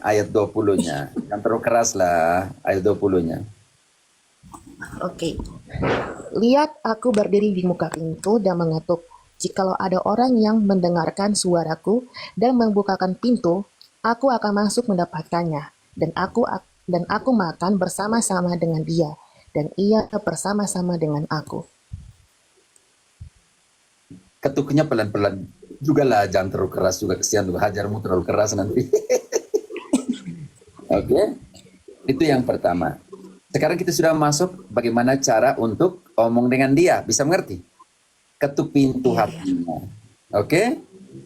ayat 20-nya. Yang terlalu keras lah ayat 20-nya. Oke. Lihat, aku berdiri di muka pintu dan mengetuk. Jikalau ada orang yang mendengarkan suaraku dan membukakan pintu, aku akan masuk mendapatkannya, dan aku makan bersama-sama dengan dia, dan ia bersama-sama dengan aku. Ketuknya pelan-pelan juga lah, jangan terlalu keras juga, kesian tuh hajarmu terlalu keras nanti. Oke, itu yang pertama. Sekarang kita sudah masuk bagaimana cara untuk omong dengan dia, bisa mengerti? Ketuk pintu hatinya. Oke?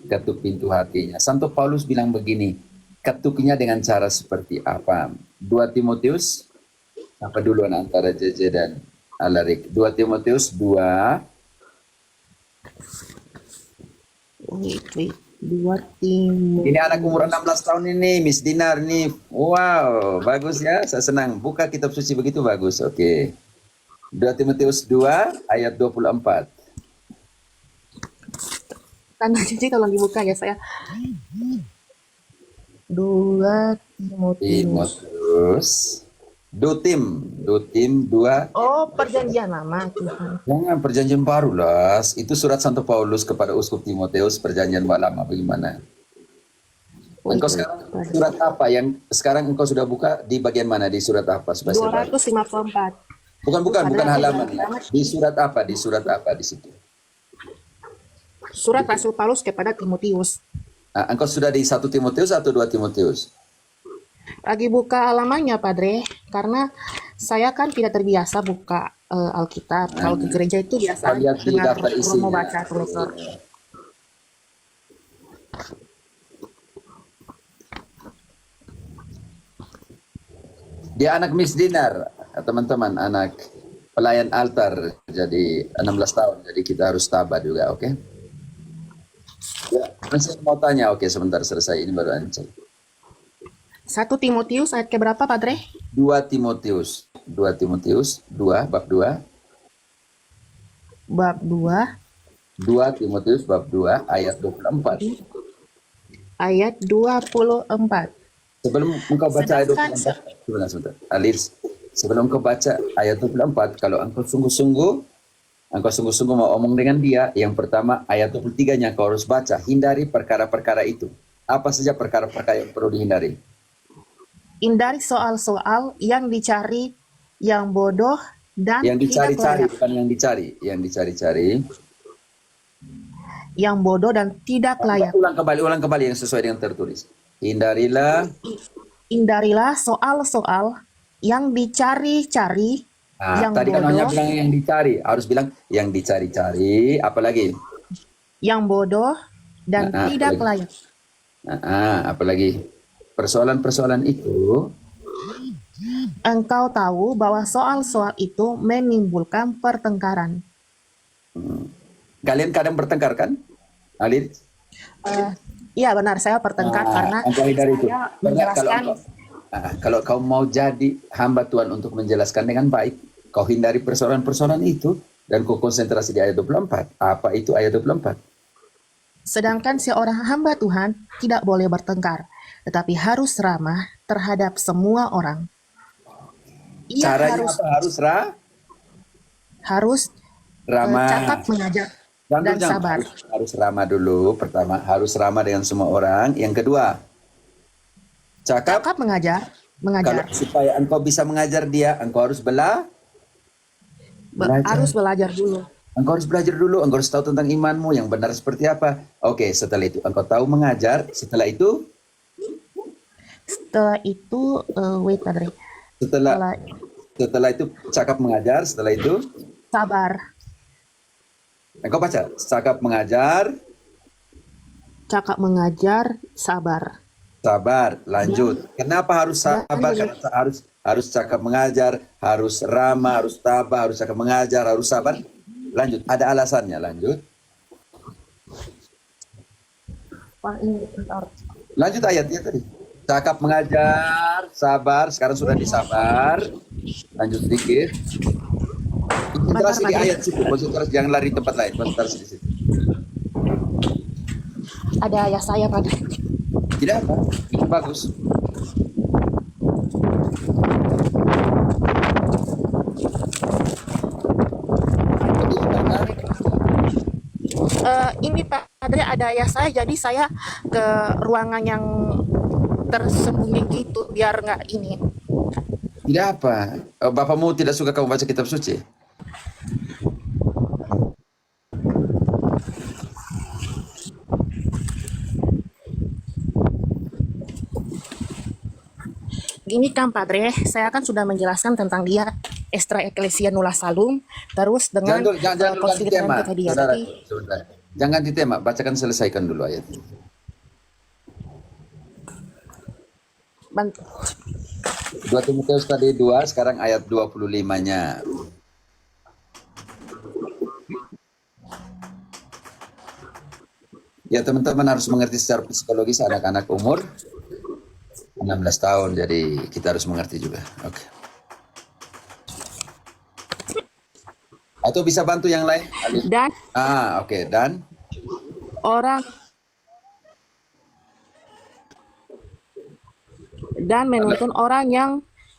Ketuk pintu hatinya. Santo Paulus bilang begini, ketuknya dengan cara seperti apa? 2 Timotius, apa duluan antara JJ dan Alarik? 2 Timotius 2. Wait. 2 Timotius. Ini anak umur 16 tahun ini, Miss Dinar nih. Wow, bagus ya, saya senang. Buka kitab suci begitu bagus, oke. 2 Timotius 2 ayat 24. Tanda cici kalau dibuka ya saya. 2 Timotius. Dutim 2. Oh, perjanjian lama Tuhan. Jangan perjanjian baru lah. Itu surat Santo Paulus kepada Uskup Timotius, perjanjian lama bagaimana? Engkau sekarang surat apa yang sekarang engkau sudah buka, di bagian mana, di surat apa? 254. Bukan halaman. Di surat apa? Di situ. Surat Rasul Paulus kepada Timotius. Nah, engkau sudah di 1 Timotius atau 2 Timotius? Lagi buka halamannya, Padre, karena saya kan tidak terbiasa buka Alkitab. Kalau ke gereja itu biasa dengar promo baca tulisor. Dia anak Miss Dinar, teman-teman, anak pelayan altar, jadi 16 tahun, jadi kita harus tabah juga, oke? Ya, masih mau tanya, oke, sebentar selesai, ini baru Ancel. 1 Timotius ayat keberapa, Padre? 2 Timotius 2, bab 2. Bab 2. 2 Timotius bab 2 ayat 24. Ayat 24. Sebelum engkau baca ayat 24, sebentar. Alis, sebelum engkau baca ayat 24, kalau engkau sungguh-sungguh mau omong dengan dia, yang pertama ayat 23-nya kau harus baca, hindari perkara-perkara itu. Apa saja perkara-perkara yang perlu dihindari? Hindari soal-soal yang dicari, yang bodoh, dan yang dicari-cari, tidak bukan yang dicari, yang dicari-cari. Yang bodoh dan tidak layak. Ulang kembali yang sesuai dengan tertulis. Hindarilah soal-soal yang dicari-cari, yang tadi kan hanya bodoh, bilang yang dicari, harus bilang yang dicari-cari, apalagi? yang bodoh dan tidak layak. Apalagi? Persoalan-persoalan itu, engkau tahu bahwa soal-soal itu menimbulkan pertengkaran. Kalian kadang bertengkar kan, Alin? Iya benar, saya bertengkar karena saya menjelaskan. Kalau kau mau jadi hamba Tuhan untuk menjelaskan dengan baik, kau hindari persoalan-persoalan itu dan kau konsentrasi di ayat 24. Apa itu ayat 24? Sedangkan seorang hamba Tuhan tidak boleh bertengkar, tetapi harus ramah terhadap semua orang. Ia Caranya harus ramah, cakap mengajar dan sabar. Harus ramah dulu. Pertama, harus ramah dengan semua orang. Yang kedua, cakap mengajar. Kalau supaya engkau bisa mengajar dia, engkau harus harus belajar dulu. Engkau harus belajar dulu, engkau harus tahu tentang imanmu yang benar seperti apa. Oke, setelah itu engkau tahu mengajar, setelah itu wait, Padre. Setelah itu cakap mengajar, setelah itu sabar. Engkau baca, cakap mengajar, sabar. Sabar, lanjut. Kenapa harus sabar? Karena harus cakap mengajar, harus ramah, harus tabah, harus cakap mengajar, harus sabar. Lanjut, ada alasannya, lanjut. Lanjut ayatnya tadi. Cakap mengajar, sabar, sekarang sudah disabar. Lanjut sedikit. Konsentrasi di ayat situ, konsentrasi, jangan lari tempat lain, konsentrasi di situ. Ada ayat saya, Pak. Tidak apa? bagus. Ini Pak Padre ada ayah saya, jadi saya ke ruangan yang tersembunyi gitu biar nggak ini. Tidak apa. Bapakmu tidak suka kamu baca kitab suci? Gini kan Padre, saya kan sudah menjelaskan tentang dia extra ecclesia nulla salum, terus dengan Jangan dulu ganti Konsili tema, Tridentine dia. saudara. Tapi Sebentar. Jangan ganti tema, bacakan selesaikan dulu ayat. ban- 2 Timotius tadi 2, sekarang ayat 25-nya. Ya teman-teman harus mengerti secara psikologis anak-anak umur 16 tahun, jadi kita harus mengerti juga. Oke. Atau bisa bantu yang lain? dan Oke. Dan orang dan menuntun orang yang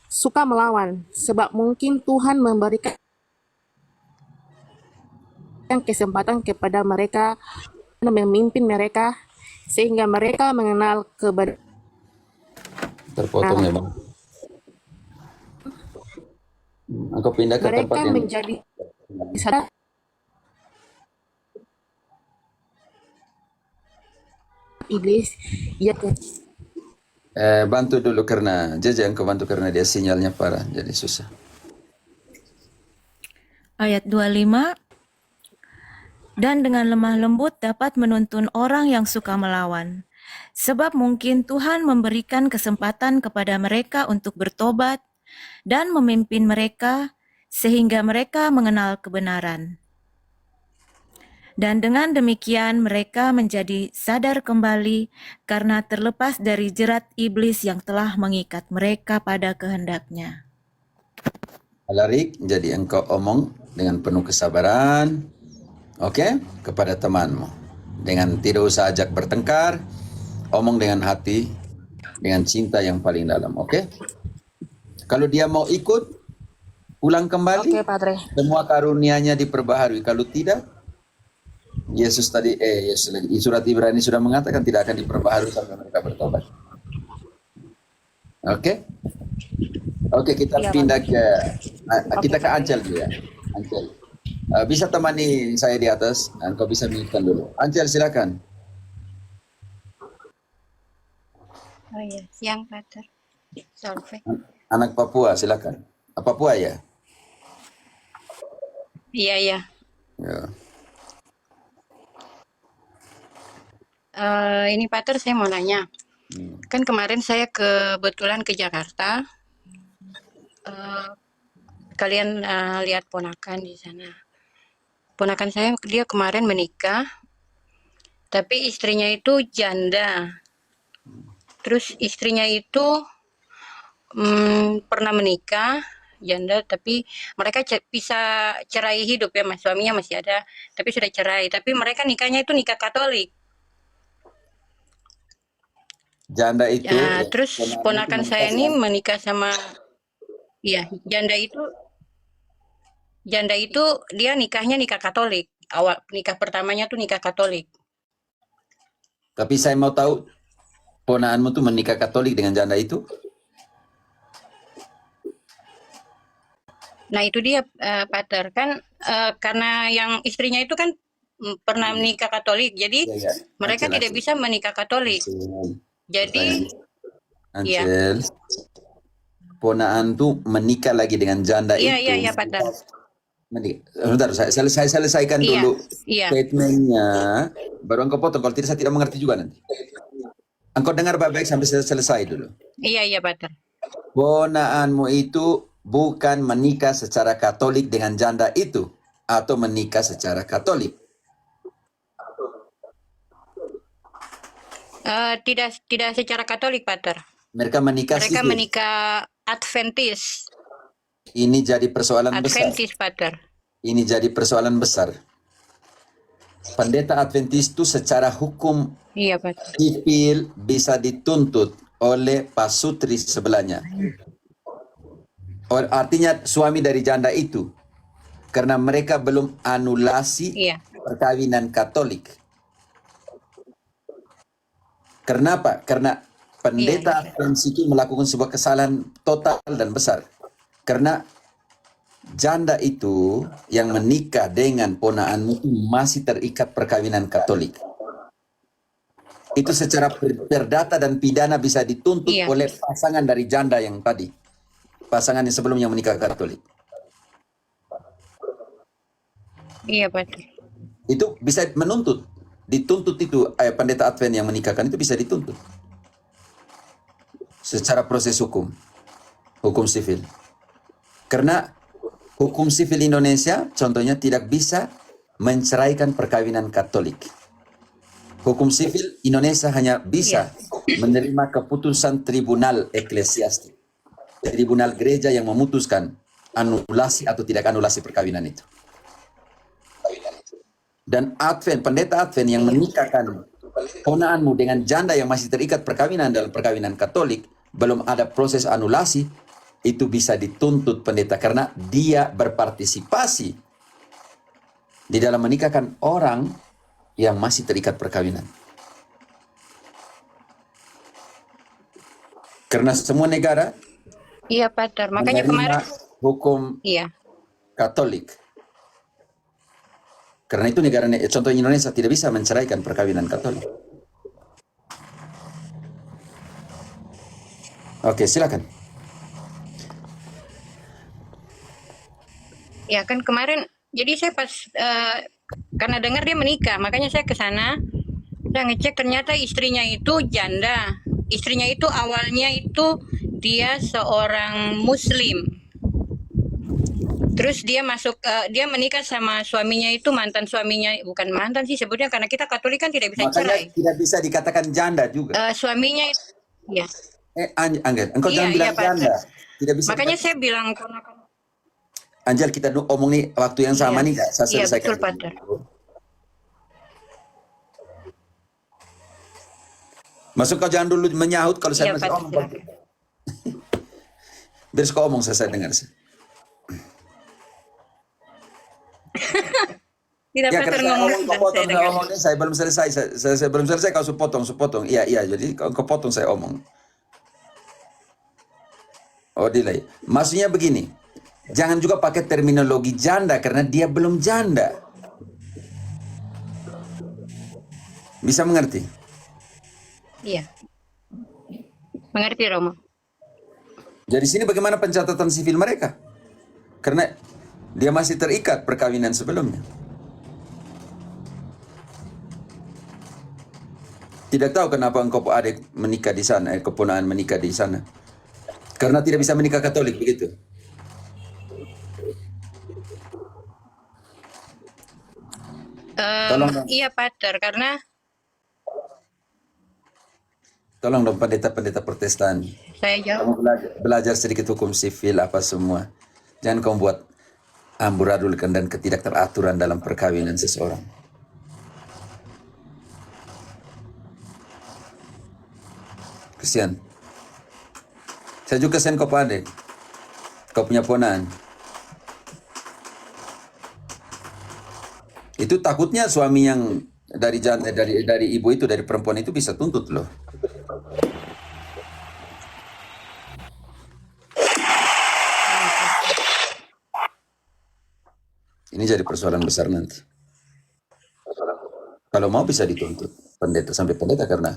suka melawan, sebab mungkin Tuhan memberikan kesempatan kepada mereka memimpin mereka sehingga mereka mengenal kebenaran. terpotong ya bang. Engkau pindah ke tempat Mereka yang menjadi sadar iblis ya bantu dulu karena engkau bantu karena dia sinyalnya parah jadi susah. Ayat 25, dan dengan lemah lembut dapat menuntun orang yang suka melawan. Sebab mungkin Tuhan memberikan kesempatan kepada mereka untuk bertobat dan memimpin mereka sehingga mereka mengenal kebenaran. Dan dengan demikian mereka menjadi sadar kembali karena terlepas dari jerat iblis yang telah mengikat mereka pada kehendaknya. Alarik, jadi engkau omong dengan penuh kesabaran, oke, kepada temanmu. Dengan tidak usah ajak bertengkar, omong dengan hati, dengan cinta yang paling dalam, oke? Kalau dia mau ikut, pulang kembali, Oke, Padre. semua karunia-Nya diperbaharui. Kalau tidak, Yesus tadi, Yesus lagi, surat Ibrani sudah mengatakan tidak akan diperbaharui sampai mereka bertobat. Oke? Oke, kita Iya, pindah ke, kita ke Oke, Ancel dulu ya. Ancel. Bisa temani saya di atas, engkau bisa mute dulu. Ancel silakan. Oh iya, siang Pater. Solve. Anak Papua silakan. Papua ya? Iya, iya. Ya. Ini Pater saya mau nanya. Kan kemarin saya kebetulan ke Jakarta. Kalian lihat ponakan di sana. Ponakan saya dia kemarin menikah, tapi istrinya itu janda. Terus istrinya itu pernah menikah, janda, tapi mereka bisa cerai hidup ya, mas suaminya masih ada, tapi sudah cerai. Tapi mereka nikahnya itu nikah Katolik. Janda itu. Ya, terus ponakan saya ini menikah sama, iya, janda itu dia nikahnya nikah Katolik. Awal nikah pertamanya tuh nikah Katolik. Tapi saya mau tahu, ponakanmu tuh menikah Katolik dengan janda itu? Nah itu dia Pater kan karena yang istrinya itu kan pernah menikah Katolik, jadi Ya. mereka Ancel, tidak bisa menikah Katolik. Jadi iya. Ancel, ponakan tuh menikah lagi dengan janda Iya, itu. iya, Pater. Sebentar, saya selesaikan Iya, dulu iya. statementnya. Baru engkau potong, kalau tidak saya tidak mengerti juga nanti. Engkau dengar baik-baik sampai selesai dulu. Iya, iya, Pater. Ponakanmu itu bukan menikah secara Katolik dengan janda itu, atau menikah secara Katolik. Tidak secara Katolik, Pater. Mereka menikah Mereka sipil. menikah Adventis. Ini jadi persoalan besar. Adventis, Pater. Ini jadi persoalan besar. Pendeta Adventis itu secara hukum Iya, Pater. sipil bisa dituntut oleh pasutri sebelahnya. Artinya suami dari janda itu, karena mereka belum anulasi Iya. perkawinan Katolik. Kenapa? Karena pendeta Iya. Adventist itu melakukan sebuah kesalahan total dan besar. Karena janda itu yang menikah dengan ponaanmu itu masih terikat perkawinan Katolik. Itu secara perdata dan pidana bisa dituntut Iya. oleh pasangan dari janda yang tadi. Pasangan yang sebelumnya menikah Katolik. Iya, Pater. Itu bisa menuntut. Dituntut itu, pendeta Advent yang menikahkan itu bisa dituntut. Secara proses hukum. Hukum sivil. Karena hukum sivil Indonesia contohnya tidak bisa menceraikan perkawinan Katolik. Hukum sivil Indonesia hanya bisa menerima keputusan tribunal eklesiastik. Tribunal gereja yang memutuskan anulasi atau tidak anulasi perkawinan itu. Dan Advent, pendeta Advent yang menikahkan ponaanmu dengan janda yang masih terikat perkawinan dalam perkawinan Katolik, belum ada proses anulasi, itu bisa dituntut pendeta karena dia berpartisipasi di dalam menikahkan orang yang masih terikat perkawinan. Karena semua negara Iya, Pater. Makanya menerima kemarin hukum iya. Katolik. Karena itu negara, contoh Indonesia tidak bisa menceraikan perkawinan Katolik. Oke, silakan. Ya kan kemarin jadi saya pas karena dengar dia menikah, makanya saya ke sana. Saya ngecek ternyata istrinya itu janda. Istrinya itu awalnya itu dia seorang muslim. Terus dia masuk dia menikah sama suaminya itu mantan suaminya, bukan mantan sih sebetulnya karena kita Katolik kan tidak bisa Makanya cerai. tidak bisa dikatakan janda juga. Suaminya ya. Angel, engkau jangan bilang Pak. janda. Tidak bisa. Makanya saya bilang Angel, kita omong nih waktu yang sama nih, Kak. Saya iya, selesaikan. betul, Pater. Masuk kau jangan dulu menyahut kalau saya Iya, masih Pater, omong. silakan. Biar kau omong saya dengar. Tidak Ya, Pater karena saya ngomong omong, kau dan potong, saya saya dengar. omong, saya belum selesai. Saya belum selesai, kau potong. Iya, jadi kau potong saya omong. Oh, delay. Maksudnya begini, jangan juga pakai terminologi janda karena dia belum janda. Bisa mengerti? Iya. Mengerti, Romo? Jadi sini bagaimana pencatatan sivil mereka? Karena dia masih terikat perkawinan sebelumnya. Tidak tahu kenapa engkau adik menikah di sana, keponaan menikah di sana. Karena tidak bisa menikah Katolik, begitu. Tolong dong. Iya, Pater, karena Tolong dong pendeta-pendeta Protestan. saya Kamu jawab. belajar sedikit hukum sivil apa semua. Jangan kamu buat amburadul dan ketidakteraturan dalam perkawinan seseorang. Kesian. Saya juga kesian kau adik. Kau punya ponaan. Itu takutnya suami yang dari ibu itu, dari perempuan itu bisa tuntut loh. Ini jadi persoalan besar nanti. Kalau mau bisa dituntut pendeta sampai pendeta karena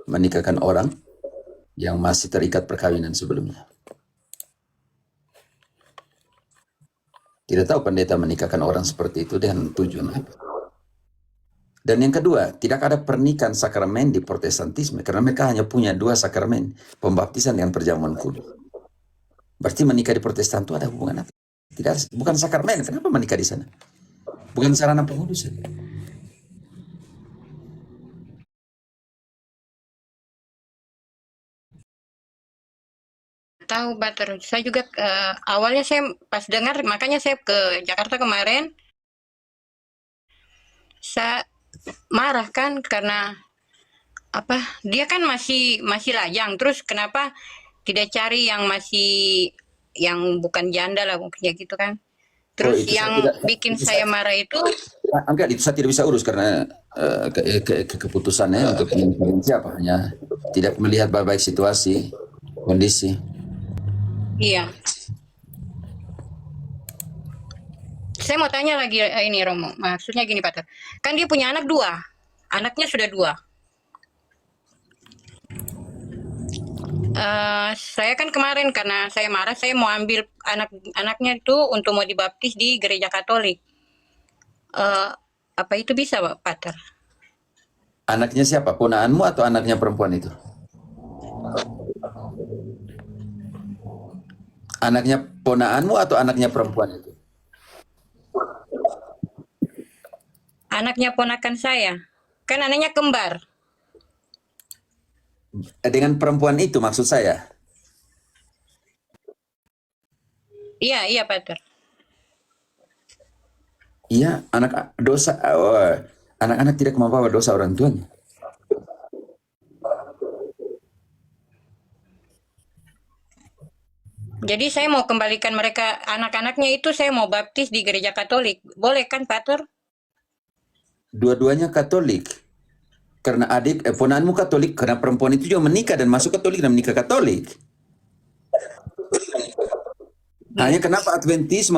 menikahkan orang yang masih terikat perkawinan sebelumnya. Tidak tahu pendeta menikahkan orang seperti itu dengan tujuan apa. Dan yang kedua, tidak ada pernikahan sakramen di Protestantisme karena mereka hanya punya 2 sakramen, pembaptisan dengan perjamuan kudus. Berarti menikah di Protestan itu ada hubungan apa? Tidak, bukan sakramen. Kenapa menikah di sana? Bukan sarana pengudusan. Tahu, Pater. Saya juga awalnya saya pas dengar, makanya saya ke Jakarta kemarin. Saya marah kan karena apa dia kan masih lajang, terus kenapa tidak cari yang masih yang bukan janda lah mungkin ya gitu kan. Oh, Terus itu saya yang tidak, bikin itu saya marah itu enggak, itu saya tidak bisa urus karena keputusannya untuk mengirim siapa, hanya tidak melihat baik-baik situasi, kondisi. iya. Saya mau tanya lagi ini Romo, maksudnya gini Pater, kan dia punya anak dua, anaknya sudah dua. Saya kan kemarin karena saya marah, saya mau ambil anak-anaknya itu untuk mau dibaptis di gereja Katolik. Eh, apa itu bisa, Pak Pater? Anaknya siapa? Ponaanmu atau anaknya perempuan itu? Anaknya ponaanmu atau anaknya perempuan itu? Anaknya ponakan saya, kan anaknya kembar. Dengan perempuan itu maksud saya. Iya, iya Pater. Iya, anak dosa. Oh, anak-anak tidak membawa dosa orang tuanya. Jadi saya mau kembalikan mereka, anak-anaknya itu saya mau baptis di gereja Katolik. Boleh kan, Pater? Dua-duanya Katolik. Karena ponaanmu Katolik, karena perempuan itu juga menikah dan masuk Katolik dan menikah Katolik. Hanya kenapa Adventis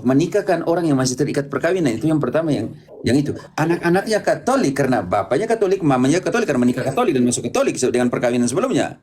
menikahkan orang yang masih terikat perkawinan, itu yang pertama, yang itu. Anak-anaknya Katolik karena bapaknya Katolik, mamanya Katolik karena menikah Katolik dan masuk Katolik dengan perkawinan sebelumnya.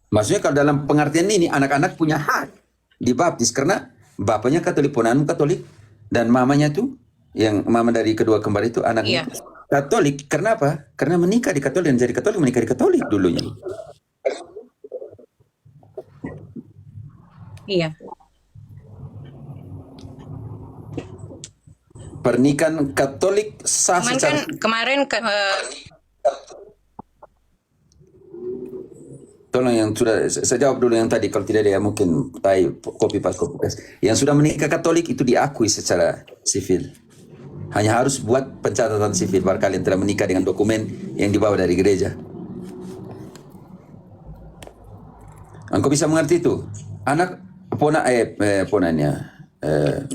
Maksudnya kalau dalam pengertian ini anak-anak punya hak dibaptis karena bapaknya Katolik, ponaanmu Katolik, dan mamanya tuh yang mama dari kedua kembar itu anaknya Iya, itu Katolik. Karena apa? Karena menikah di Katolik dan jadi Katolik, menikah di Katolik dulunya. iya. Pernikahan Katolik sah Cuman secara kan kemarin tolong yang sudah saya jawab dulu yang tadi, kalau tidak ada mungkin copy paste. Yang sudah menikah Katolik itu diakui secara sivil. Hanya harus buat pencatatan sivil baru kalian telah menikah dengan dokumen yang dibawa dari gereja. Engkau bisa mengerti itu. Anak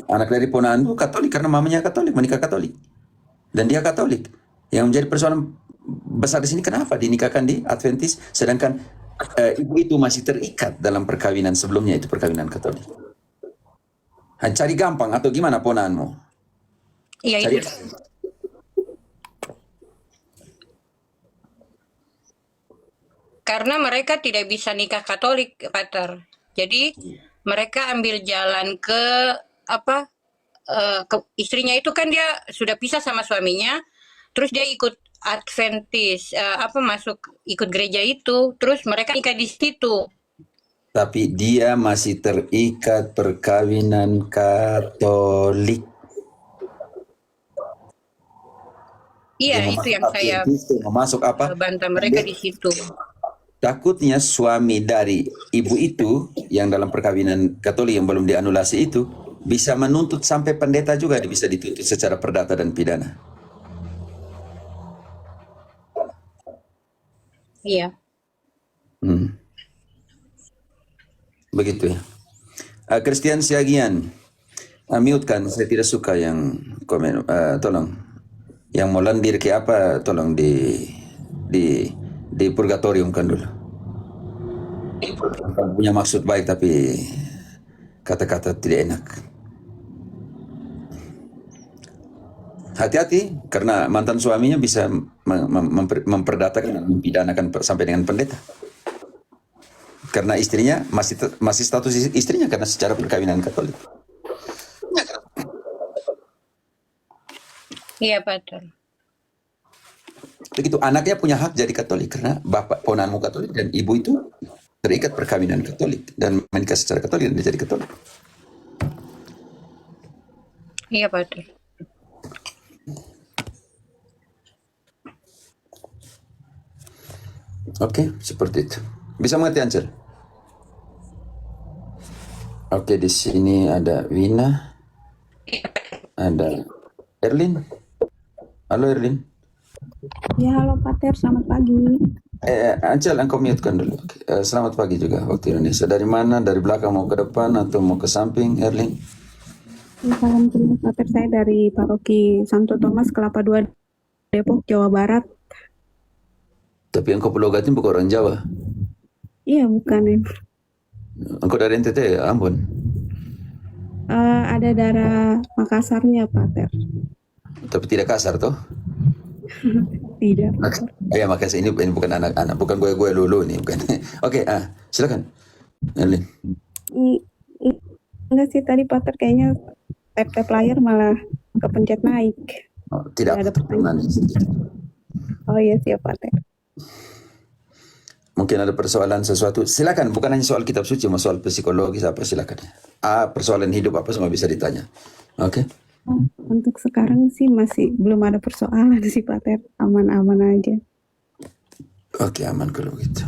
anak dari ponaanmu Katolik karena mamanya Katolik, menikah Katolik. Dan dia Katolik. Yang menjadi persoalan besar di sini, kenapa dinikahkan di Adventis sedangkan ibu itu masih terikat dalam perkawinan sebelumnya, itu perkawinan Katolik. Cari gampang atau gimana ponaanmu? iya Cari itu. Karena mereka tidak bisa nikah Katolik, Pater. Jadi mereka ambil jalan ke apa? Istrinya itu kan dia sudah pisah sama suaminya, terus dia ikut Adventis, masuk ikut gereja itu, terus mereka nikah di situ. Tapi dia masih terikat perkawinan Katolik. Iya, Dia itu memasuk yang saya Adventis, dia memasuk apa? bantah mereka di situ. Takutnya suami dari ibu itu yang dalam perkawinan Katolik yang belum dianulasi itu bisa menuntut sampai pendeta juga, bisa dituntut secara perdata dan pidana. Iya. Begitu ya. Christian Siagian, mute kan, saya tidak suka yang komen. Tolong, yang mau landir ke apa, tolong di purgatorium kan dulu. Punya maksud baik tapi kata-kata tidak enak. Hati-hati karena mantan suaminya bisa memperdatakan dan mempidanakan sampai dengan pendeta. Karena istrinya masih status istrinya karena secara perkawinan Katolik. Iya, Pater. Begitu, anaknya punya hak jadi Katolik karena bapak ponaanmu Katolik dan ibu itu terikat perkawinan Katolik dan menikah secara Katolik dan dia jadi Katolik. Iya, Pater. Oke, seperti itu. Bisa mengerti, Ansel? Oke, di sini ada Wina, ada Erlin. Halo Erlin. Ya, halo Pater, selamat pagi. Ansel, engkau mute-kan dulu. Oke. Selamat pagi juga waktu Indonesia. Dari mana? Dari belakang mau ke depan atau mau ke samping, Erlin? Salam kenal Pater, saya dari Paroki Santo Thomas, Kelapa II, Depok, Jawa Barat. Tapi engkau Pulau Gatin bukan orang Jawa. Iya, bukan ya. Engkau dari NTT, Ambon. Ada darah Makassarnya, Pater. Tapi tidak kasar toh? Tidak. Ya makanya ini bukan anak-anak, bukan gue lulu nih, bukan. Oke, silakan, Erlin. I- i- Enggak sih, tadi Pater kayaknya tap-tap layar malah kepencet naik. Oh, tidak Ada pertanyaan. Oh iya, siap Pater. Mungkin ada persoalan sesuatu, silakan. Bukan hanya soal kitab suci, mau soal psikologis apa silakan. Persoalan hidup apa semua bisa ditanya. Oke. Untuk sekarang sih masih belum ada persoalan sih Pater, aman-aman aja. Oke, aman kalau gitu.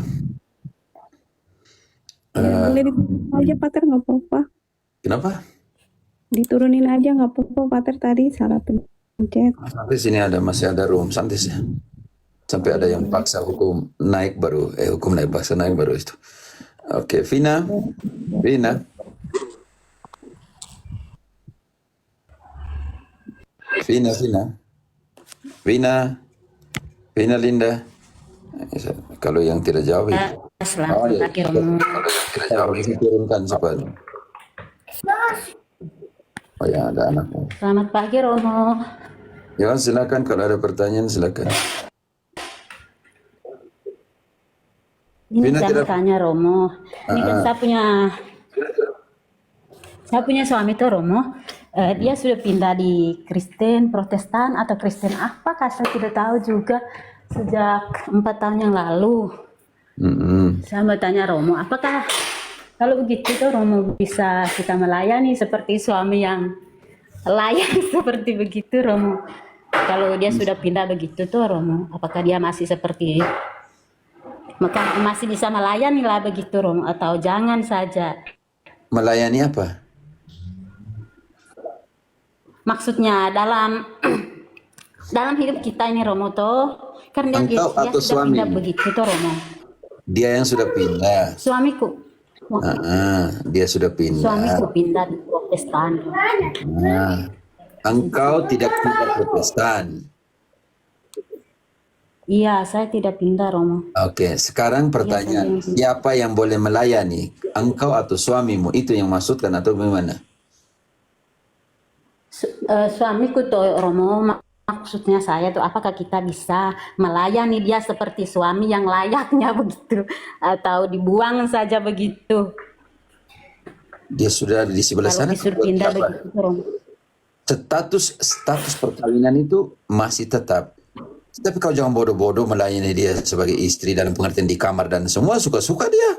Ya, boleh diturunin aja Pater, nggak apa-apa. Kenapa? Diturunin aja nggak apa-apa Pater, tadi salah pencet. Sampai sini masih ada room santis ya. Sampai ada yang paksa hukum naik baru, hukum naik paksa naik baru itu. Oke, Vina. Vina. Vina, Vina. Vina. Vina Linda. Kalau yang tidak jawab ya. Selamat pagi Romo. Tidak jawab, ini turunkan cepat. Oh ya, ada anaknya. Selamat pagi Romo. Ya, silakan kalau ada pertanyaan silakan. Ini Vina saya tidak- tanya Romo. Ini kan saya punya suami tuh Romo. Dia sudah pindah di Kristen, Protestan atau Kristen apakah saya tidak tahu juga sejak 4 tahun yang lalu. Saya mau tanya Romo, apakah kalau begitu tuh Romo bisa kita melayani seperti suami yang layak seperti begitu Romo? Kalau dia sudah pindah begitu tuh Romo, apakah dia masih seperti maka masih bisa melayani lah begitu Romo atau jangan saja? Melayani apa? Maksudnya dalam dalam hidup kita ini Romo toh, karena dia Engkau atau sudah suami? pindah begitu toh Romo. Dia yang sudah pindah. Suamiku, Dia sudah pindah. suamiku pindah di Protestan. Engkau tidak pindah Protestan. Iya, saya tidak pindah Romo. Oke, sekarang pertanyaan, siapa yang boleh melayani? Engkau atau suamimu? Itu yang maksudkan atau bagaimana? Suamiku tuh Romo, maksudnya saya tuh apakah kita bisa melayani dia seperti suami yang layaknya begitu atau dibuang saja begitu? Dia sudah di sebelah Kalau sana. disuruh pindah Apa? begitu Romo. Status perkawinan itu masih tetap. Tapi kau jangan bodoh-bodoh melayani dia sebagai istri dalam pengertian di kamar dan semua suka-suka dia.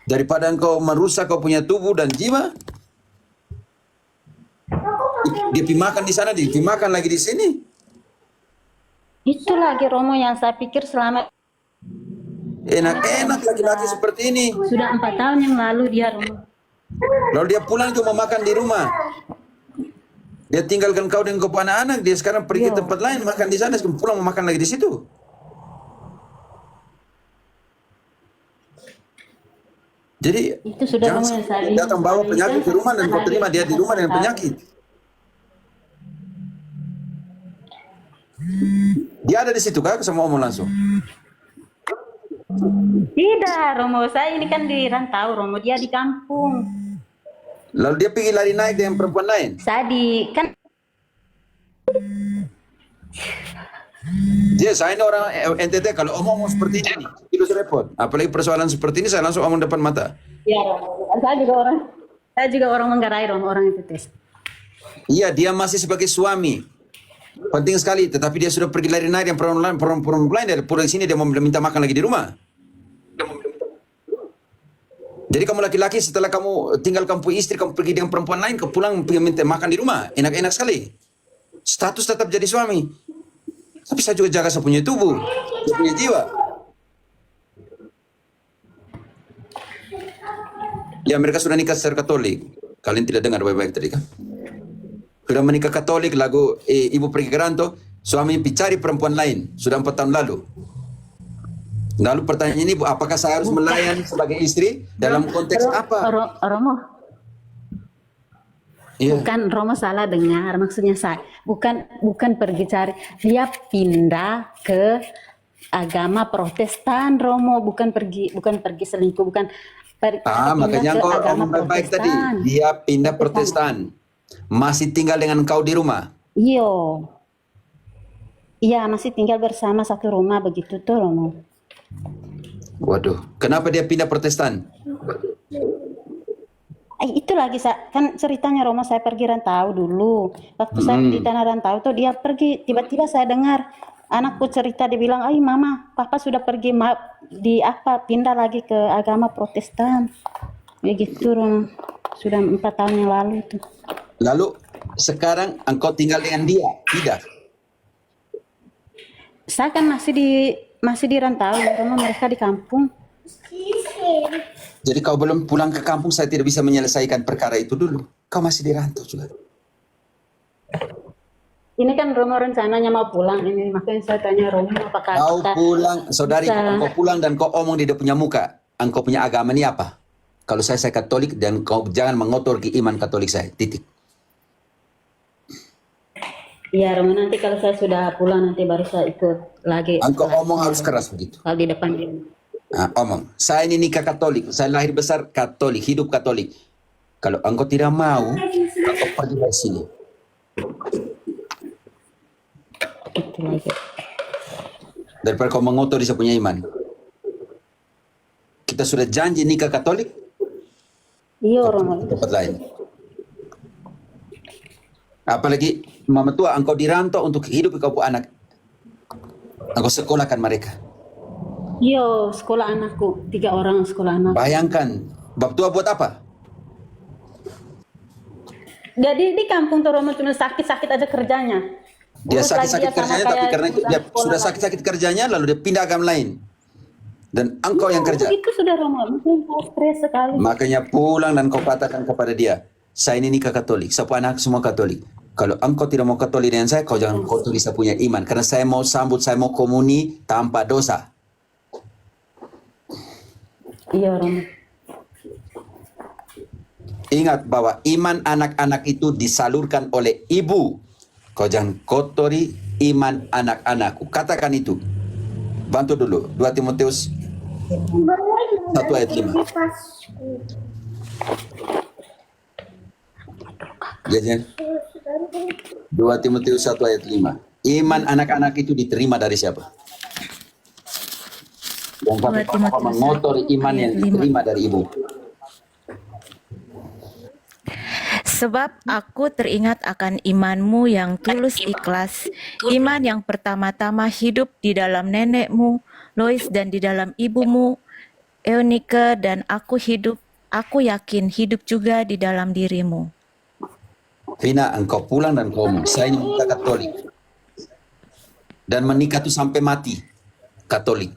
Daripada engkau merusak kau punya tubuh dan jiwa. Dia pi makan di sana, dia pi makan lagi di sini. Itu lagi Romo yang saya pikir selama Enak-enak laki-laki seperti ini. sudah 4 tahun yang lalu dia Romo. Lalu dia pulang cuma makan di rumah. Dia tinggalkan kau dengan kau anak-anak. Dia sekarang pergi ke tempat lain makan di sana. Sekarang pulang mau makan lagi di situ. Jadi Itu sudah jangan Romo yang saya bilang. datang bawa penyakit ke rumah dan kau terima dia di rumah dengan penyakit. Dia ada di situ kah? Sama omong langsung. Tidak Romo, saya ini kan di rantau Romo, dia di kampung. Lalu dia pergi lari naik dengan perempuan lain. Saya di kan Dia saya ini orang NTT kalau omong seperti ini terus repot. Apalagi persoalan seperti ini saya langsung omong depan mata. ya Romo. Saya juga orang Manggarai Romo, orang itu tes. Iya, dia masih sebagai suami. Penting sekali, tetapi dia sudah pergi lari naik dengan perempuan lain. Dari pulang sini dia mau minta makan lagi di rumah. Jadi kamu laki-laki setelah kamu tinggal kamu punya istri, kamu pergi dengan perempuan lain, kamu pulang pergi minta makan di rumah. Enak-enak sekali. Status tetap jadi suami. Tapi saya juga jaga saya punya tubuh, saya punya jiwa. Ya, mereka sudah nikah secara Katolik. Kalian tidak dengar baik-baik tadi kan? Sudah menikah Katolik, lalu ibu pergi ke rantau, suaminya cari perempuan lain. Sudah 4 tahun lalu. Lalu pertanyaan ini, Bu, apakah saya harus melayani sebagai istri? Dalam konteks apa? Romo, Iya. bukan Romo salah dengar. Maksudnya saya bukan pergi cari. Dia pindah ke agama Protestan, Romo. Bukan pergi selingkuh, bukan pindah Makanya ke engkau agama ngomong baik-baik tadi. Protestan. Dia pindah Protestan. Masih tinggal dengan engkau di rumah. Iya, masih tinggal bersama satu rumah begitu tuh, Romo. Waduh, kenapa dia pindah Protestan? Itu lagi kan ceritanya Romo, saya pergi rantau dulu. Waktu saya di tanah rantau tuh dia pergi, tiba-tiba saya dengar anakku cerita, dia bilang, "Ay mama, papa sudah pergi pindah lagi ke agama Protestan." Ya gitu, Romo. Sudah 4 tahun yang lalu tuh. Lalu sekarang engkau tinggal dengan dia, tidak? Saya kan masih di rantau, Romo, mereka di kampung. Jadi kau belum pulang ke kampung, saya tidak bisa menyelesaikan perkara itu dulu. Kau masih di rantau juga. Ini kan Romo rencananya mau pulang ini, makanya saya tanya Romo apakah Kau kita pulang, saudari, bisa. kau pulang dan kau omong di dia punya muka. Engkau punya agama ini apa? Kalau saya Katolik dan kau jangan mengotori iman Katolik saya. Titik. Iya, Romo, nanti kalau saya sudah pulang nanti baru saya ikut lagi. Engkau omong harus keras begitu. Kalau di depan dia. Nah, omong. Saya ini nikah Katolik. Saya lahir besar Katolik, hidup Katolik. Kalau engkau tidak mau, engkau pergi dari sini. Itu lagi. Daripada kau mengotori saya punya iman. Kita sudah janji nikah Katolik, Iya, Romo. tempat lain. Apalagi mama tua, engkau dirantau untuk hidup kau punya anak. Engkau sekolahkan mereka. Iya, sekolah anakku 3 orang sekolah anak. Bayangkan, bab tua buat apa? Jadi di kampung tuh Romo cuma sakit-sakit aja kerjanya. Dia Urus lagi sakit-sakit ya sama kerjanya, tapi kayak karena itu budak dia sekolah sudah lah. sakit-sakit kerjanya, lalu dia pindah agama lain. Dan engkau yang kerja. Itu sudah Romo, mungkin saya stres sekali. Makanya pulang dan kau katakan kepada dia, saya ini nikah Katolik, saya punya anak semua Katolik. Kalau engkau tidak mau Katolik dengan saya, kau jangan kotori saya punya iman. Karena saya mau sambut, saya mau komuni tanpa dosa. Iya, Romo. Ingat bahwa iman anak-anak itu disalurkan oleh ibu. Kau jangan kotori iman anak-anakku. Katakan itu. Bantu dulu. 2 Timotius 1 ayat 5. Jajan. 2 Timotius 1 ayat 5. Iman anak-anak itu diterima dari siapa? Dan 2 Timotius mengotori iman yang ayat 5. diterima dari ibu. Sebab aku teringat akan imanmu yang tulus ikhlas, iman yang pertama-tama hidup di dalam nenekmu, Lois, dan di dalam ibumu, Eunike, dan aku yakin hidup juga di dalam dirimu. Vina, engkau pulang dan kau ngomong, saya ini menikah Katolik. Dan menikah itu sampai mati. Katolik.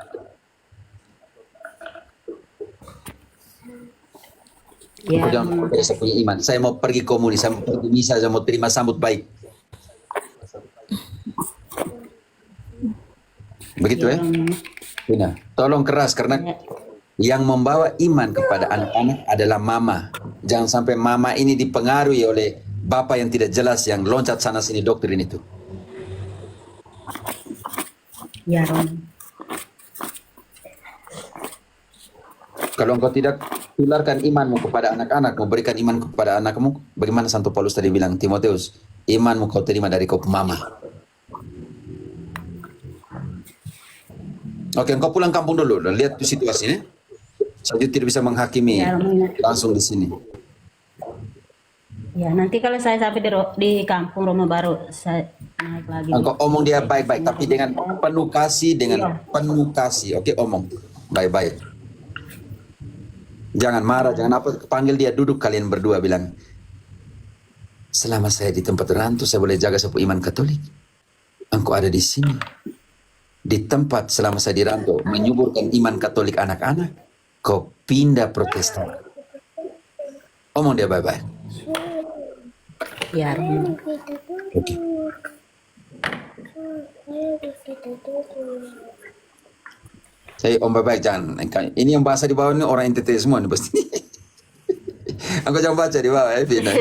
Ya, Kau jangan percaya saya punya iman. Saya mau pergi komuni, saya mau pergi misa, saya mau terima sambut baik. Begitu ya? Vina, tolong keras karena yang membawa iman kepada anak-anak adalah mama. Jangan sampai mama ini dipengaruhi oleh bapak yang tidak jelas yang loncat sana sini doktrin itu. Ya, Romo. Kalau engkau tidak tularkan imanmu kepada anak-anak, memberikan iman kepada anakmu, bagaimana Santo Paulus tadi bilang, Timotius, imanmu kau terima dari kau mama. Oke, engkau pulang kampung dulu dan lihat tuh situasinya. Saya tidak bisa menghakimi Ya, Romo. langsung di sini. Ya, nanti kalau saya sampai di kampung Romo baru saya naik lagi. Engkau omong dia baik-baik, tapi dengan penuh kasih, dengan penuh kasih. Oke, omong baik-baik. Jangan marah, jangan apa. Panggil dia duduk kalian berdua bilang, selama saya di tempat rantau, saya boleh jaga sebuah iman Katolik. engkau ada di sini, di tempat selama saya dirantau, menyuburkan iman Katolik anak-anak, kau pindah Protestan. Omong dia baik-baik. Ya, Romo. Oke. Saya om baik-baik, jangan. Ini yang bahasa di bawah ini orang NTT semua nih pasti. Engkau jangan baca di bawah ya, Vina.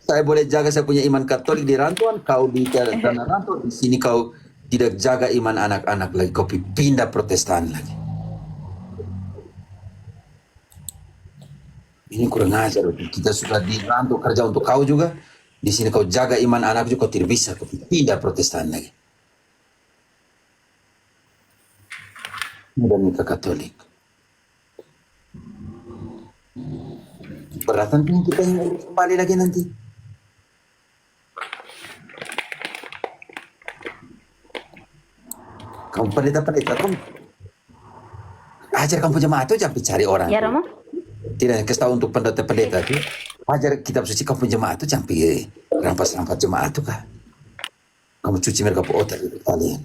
Saya boleh jaga saya punya iman Katolik di rantauan, kau di tanah rantau, di sini kau tidak jaga iman anak-anak lagi, kau pindah Protestan lagi. Ini kurang ajar, kita sudah di rantau kerja untuk kau juga, di sini kau jaga iman anak juga, kau tidak bisa, kau pindah Protestan lagi. Mudah nikah Katolik. Beratan pun kita yang kembali lagi nanti. Kamu pendeta-pendeta, kamu ajar kamu jemaat itu jangan cari orang. Ya, Romo. Tidak, kasih tahu untuk pendeta-pendeta itu. Ajar kitab suci kamu jemaat itu jangan pergi rampas-rampas jemaat itu kah. Kamu cuci mereka ke otak itu kalian.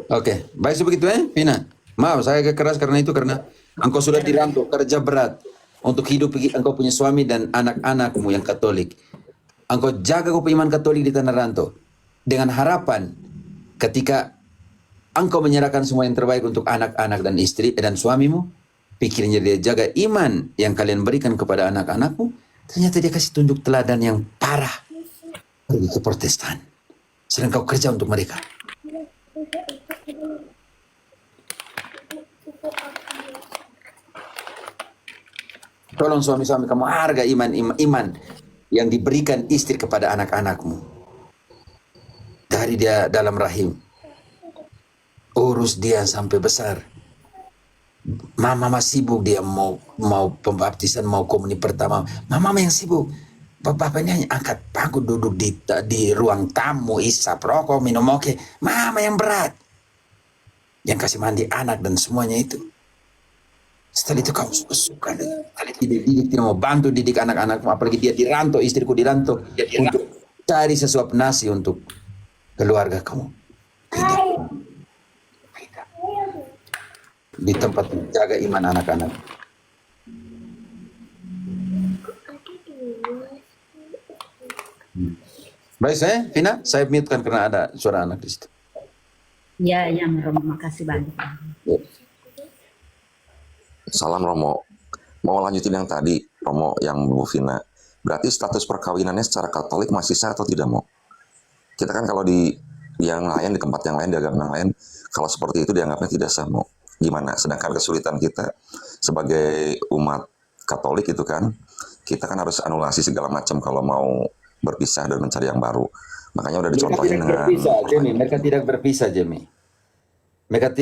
Oke, baik sebegitu Vina. Maaf, saya agak keras karena engkau sudah dirantau, kerja berat untuk hidup engkau punya suami dan anak-anakmu yang Katolik. Engkau jaga kau iman Katolik di tanah rantau dengan harapan ketika engkau menyerahkan semua yang terbaik untuk anak-anak dan istri dan suamimu, pikirnya dia jaga iman yang kalian berikan kepada anak-anakmu, ternyata dia kasih tunjuk teladan yang parah pergi ke Protestan. Sedang kau kerja untuk mereka. Tolong suami-suami kamu harga iman yang diberikan istri kepada anak-anakmu dari dia dalam rahim. Urus dia sampai besar. Mama masih sibuk, dia mau pembaptisan, mau komuni pertama. Mama yang sibuk. Bapaknya angkat paku duduk di ruang tamu, isap rokok, minum oke. Mama yang berat. Yang kasih mandi anak dan semuanya itu. Setelah itu kamu suka kali didik, tidak mau bantu didik anak-anakmu, apalagi dia dirantau, istriku dirantau untuk cari sesuap nasi untuk keluarga kamu. Tidak. Di tempat menjaga iman anak-anak. Baik Vina, saya mute-kan karena ada suara anak di situ. Ya, Romo, makasih banyak. Salam Romo. Mau lanjutin yang tadi, Romo, yang Bu Vina. Berarti status perkawinannya secara Katolik masih sah atau tidak, Mo? Kita kan kalau di yang lain, di tempat yang lain, di agama yang lain, kalau seperti itu dianggapnya tidak sah, Mo. Gimana? Sedangkan kesulitan kita sebagai umat Katolik itu kan, kita kan harus anulasi segala macam kalau mau berpisah dan mencari yang baru. Makanya udah dicontohin dengan... Mereka tidak berpisah, Jemi. Mereka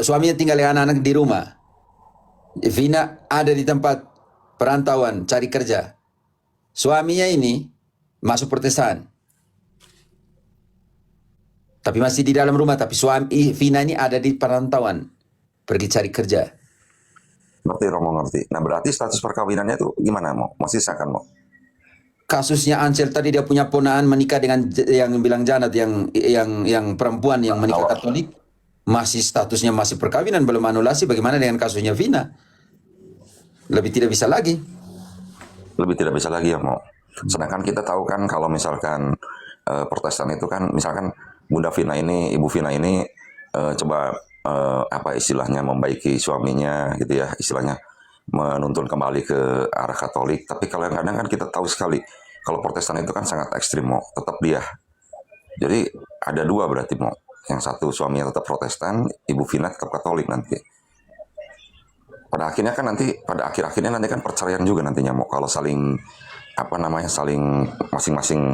suaminya tinggal dengan anak-anak di rumah. Vina ada di tempat perantauan cari kerja. Suaminya ini masuk Protestan, tapi masih di dalam rumah. Tapi suami Vina ini ada di perantauan, pergi cari kerja. Ngerti Romo, ngerti. Nah berarti status perkawinannya itu gimana, Mo? Masih sah kan, Mo? Kasusnya Ansel tadi, dia punya ponaan menikah dengan yang bilang Janat, yang perempuan yang menikah Katolik. Masih statusnya masih perkawinan, belum anulasi. Bagaimana dengan kasusnya Vina? Lebih tidak bisa lagi. Lebih tidak bisa lagi ya, Mo. Sedangkan kita tahu kan kalau misalkan Protestan itu kan, misalkan Bunda Vina ini, Ibu Vina ini coba apa istilahnya membaiki suaminya gitu ya, istilahnya menuntun kembali ke arah Katolik. Tapi kalau yang kadang kan kita tahu sekali kalau Protestan itu kan sangat ekstrim, Mo. Tetap dia. Jadi ada dua berarti, Mo. Yang satu suaminya tetap Protestan, Ibu Vina tetap Katolik nanti. Pada akhirnya kan nanti, pada akhir-akhirnya nanti kan perceraian juga nantinya, Mo. Kalau saling, apa namanya, saling masing-masing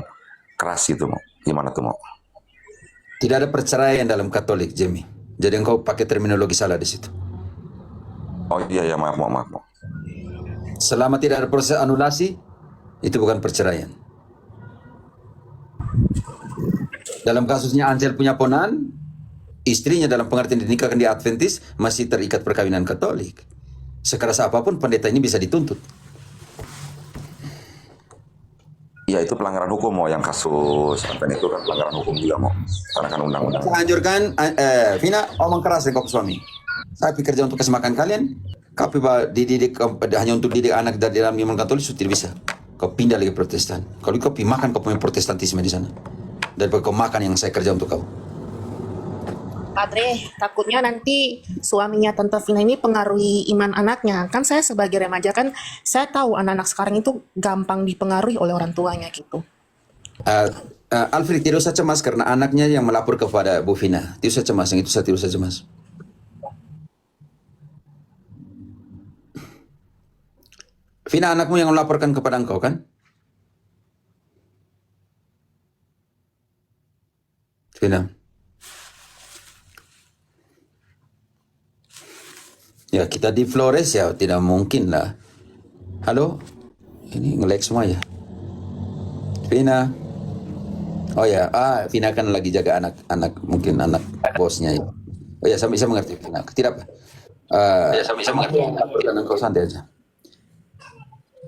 keras gitu, Mo. Gimana tuh, Mo? Tidak ada perceraian dalam Katolik, Jemi. Jadi engkau pakai terminologi salah di situ. Oh iya, ya, maaf, Mo. Selama tidak ada proses anulasi, itu bukan perceraian. Dalam kasusnya Ansel punya ponan, istrinya dalam pengertian dinikahkan di Adventis masih terikat perkawinan Katolik. Sekeras apapun pendeta ini bisa dituntut. Ya itu pelanggaran hukum mau yang kasus Anten itu kan pelanggaran hukum juga mau. Karena kan undang-undang. Saya anjurkan, Vina, omong keras dengan kau suami. Saya kerja untuk kasih makan kalian. Kau dididik hanya untuk didik anak dari dalam iman Katolik, sudah tidak bisa. Kau pindah lagi Protestan. Kalau kau makan, kau punya Protestantisme di sana. Daripada kau makan yang saya kerja untuk kau. Padre, takutnya nanti suaminya Tante Vina ini pengaruhi iman anaknya. Kan saya sebagai remaja kan, saya tahu anak-anak sekarang itu gampang dipengaruhi oleh orang tuanya gitu. Alfred, tidak usah cemas karena anaknya yang melapor kepada Bu Vina. Tidak usah cemas, yang itu saya tidak usah cemas. Vina, anakmu yang melaporkan kepada engkau kan? Vina. Ya, kita di Flores ya, tidak mungkin lah. Halo? Ini nge-lag semua ya? Vina? Oh ya, Vina kan lagi jaga anak mungkin anak bosnya ya. Oh ya, saya bisa mengerti Vina. Tidak apa. Saya bisa mengerti. Dan engkau santai aja.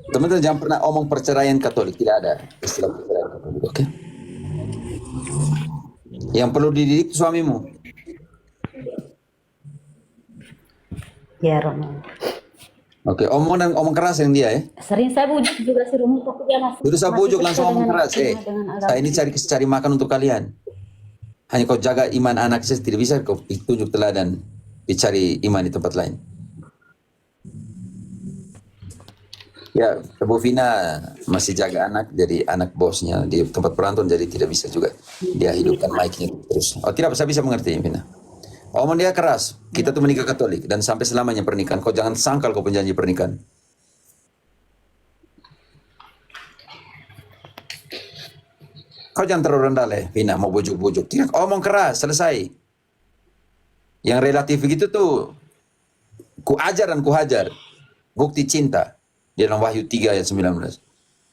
Teman-teman jangan pernah omong perceraian Katolik, tidak ada istilah perceraian Katolik, oke? Yang perlu dididik suamimu. Ya Romo. Oke, omong keras yang dia ya. Sering saya bujuk juga si Romo, tapi dia masih. Tidak usah bujuk, langsung omong keras. dengan agama. Saya ini cari makan untuk kalian. Hanya kau jaga iman anak saya, tidak bisa kau tunjuk teladan dicari iman di tempat lain. Ya, Bu Vina masih jaga anak, jadi anak bosnya di tempat perantauan, jadi tidak bisa juga dia hidupkan mic-nya terus. Oh tidak, saya bisa mengerti Vina. Omong dia keras, kita tuh menikah Katolik dan sampai selamanya pernikahan. Kau jangan sangkal kau penjanji pernikahan. Kau jangan terlalu rendah lah, Vina, mau bujuk-bujuk. Tidak, omong keras, selesai. Yang relatif begitu tuh, ku ajar dan ku hajar. Bukti cinta. Di dalam Wahyu 3 ayat 19.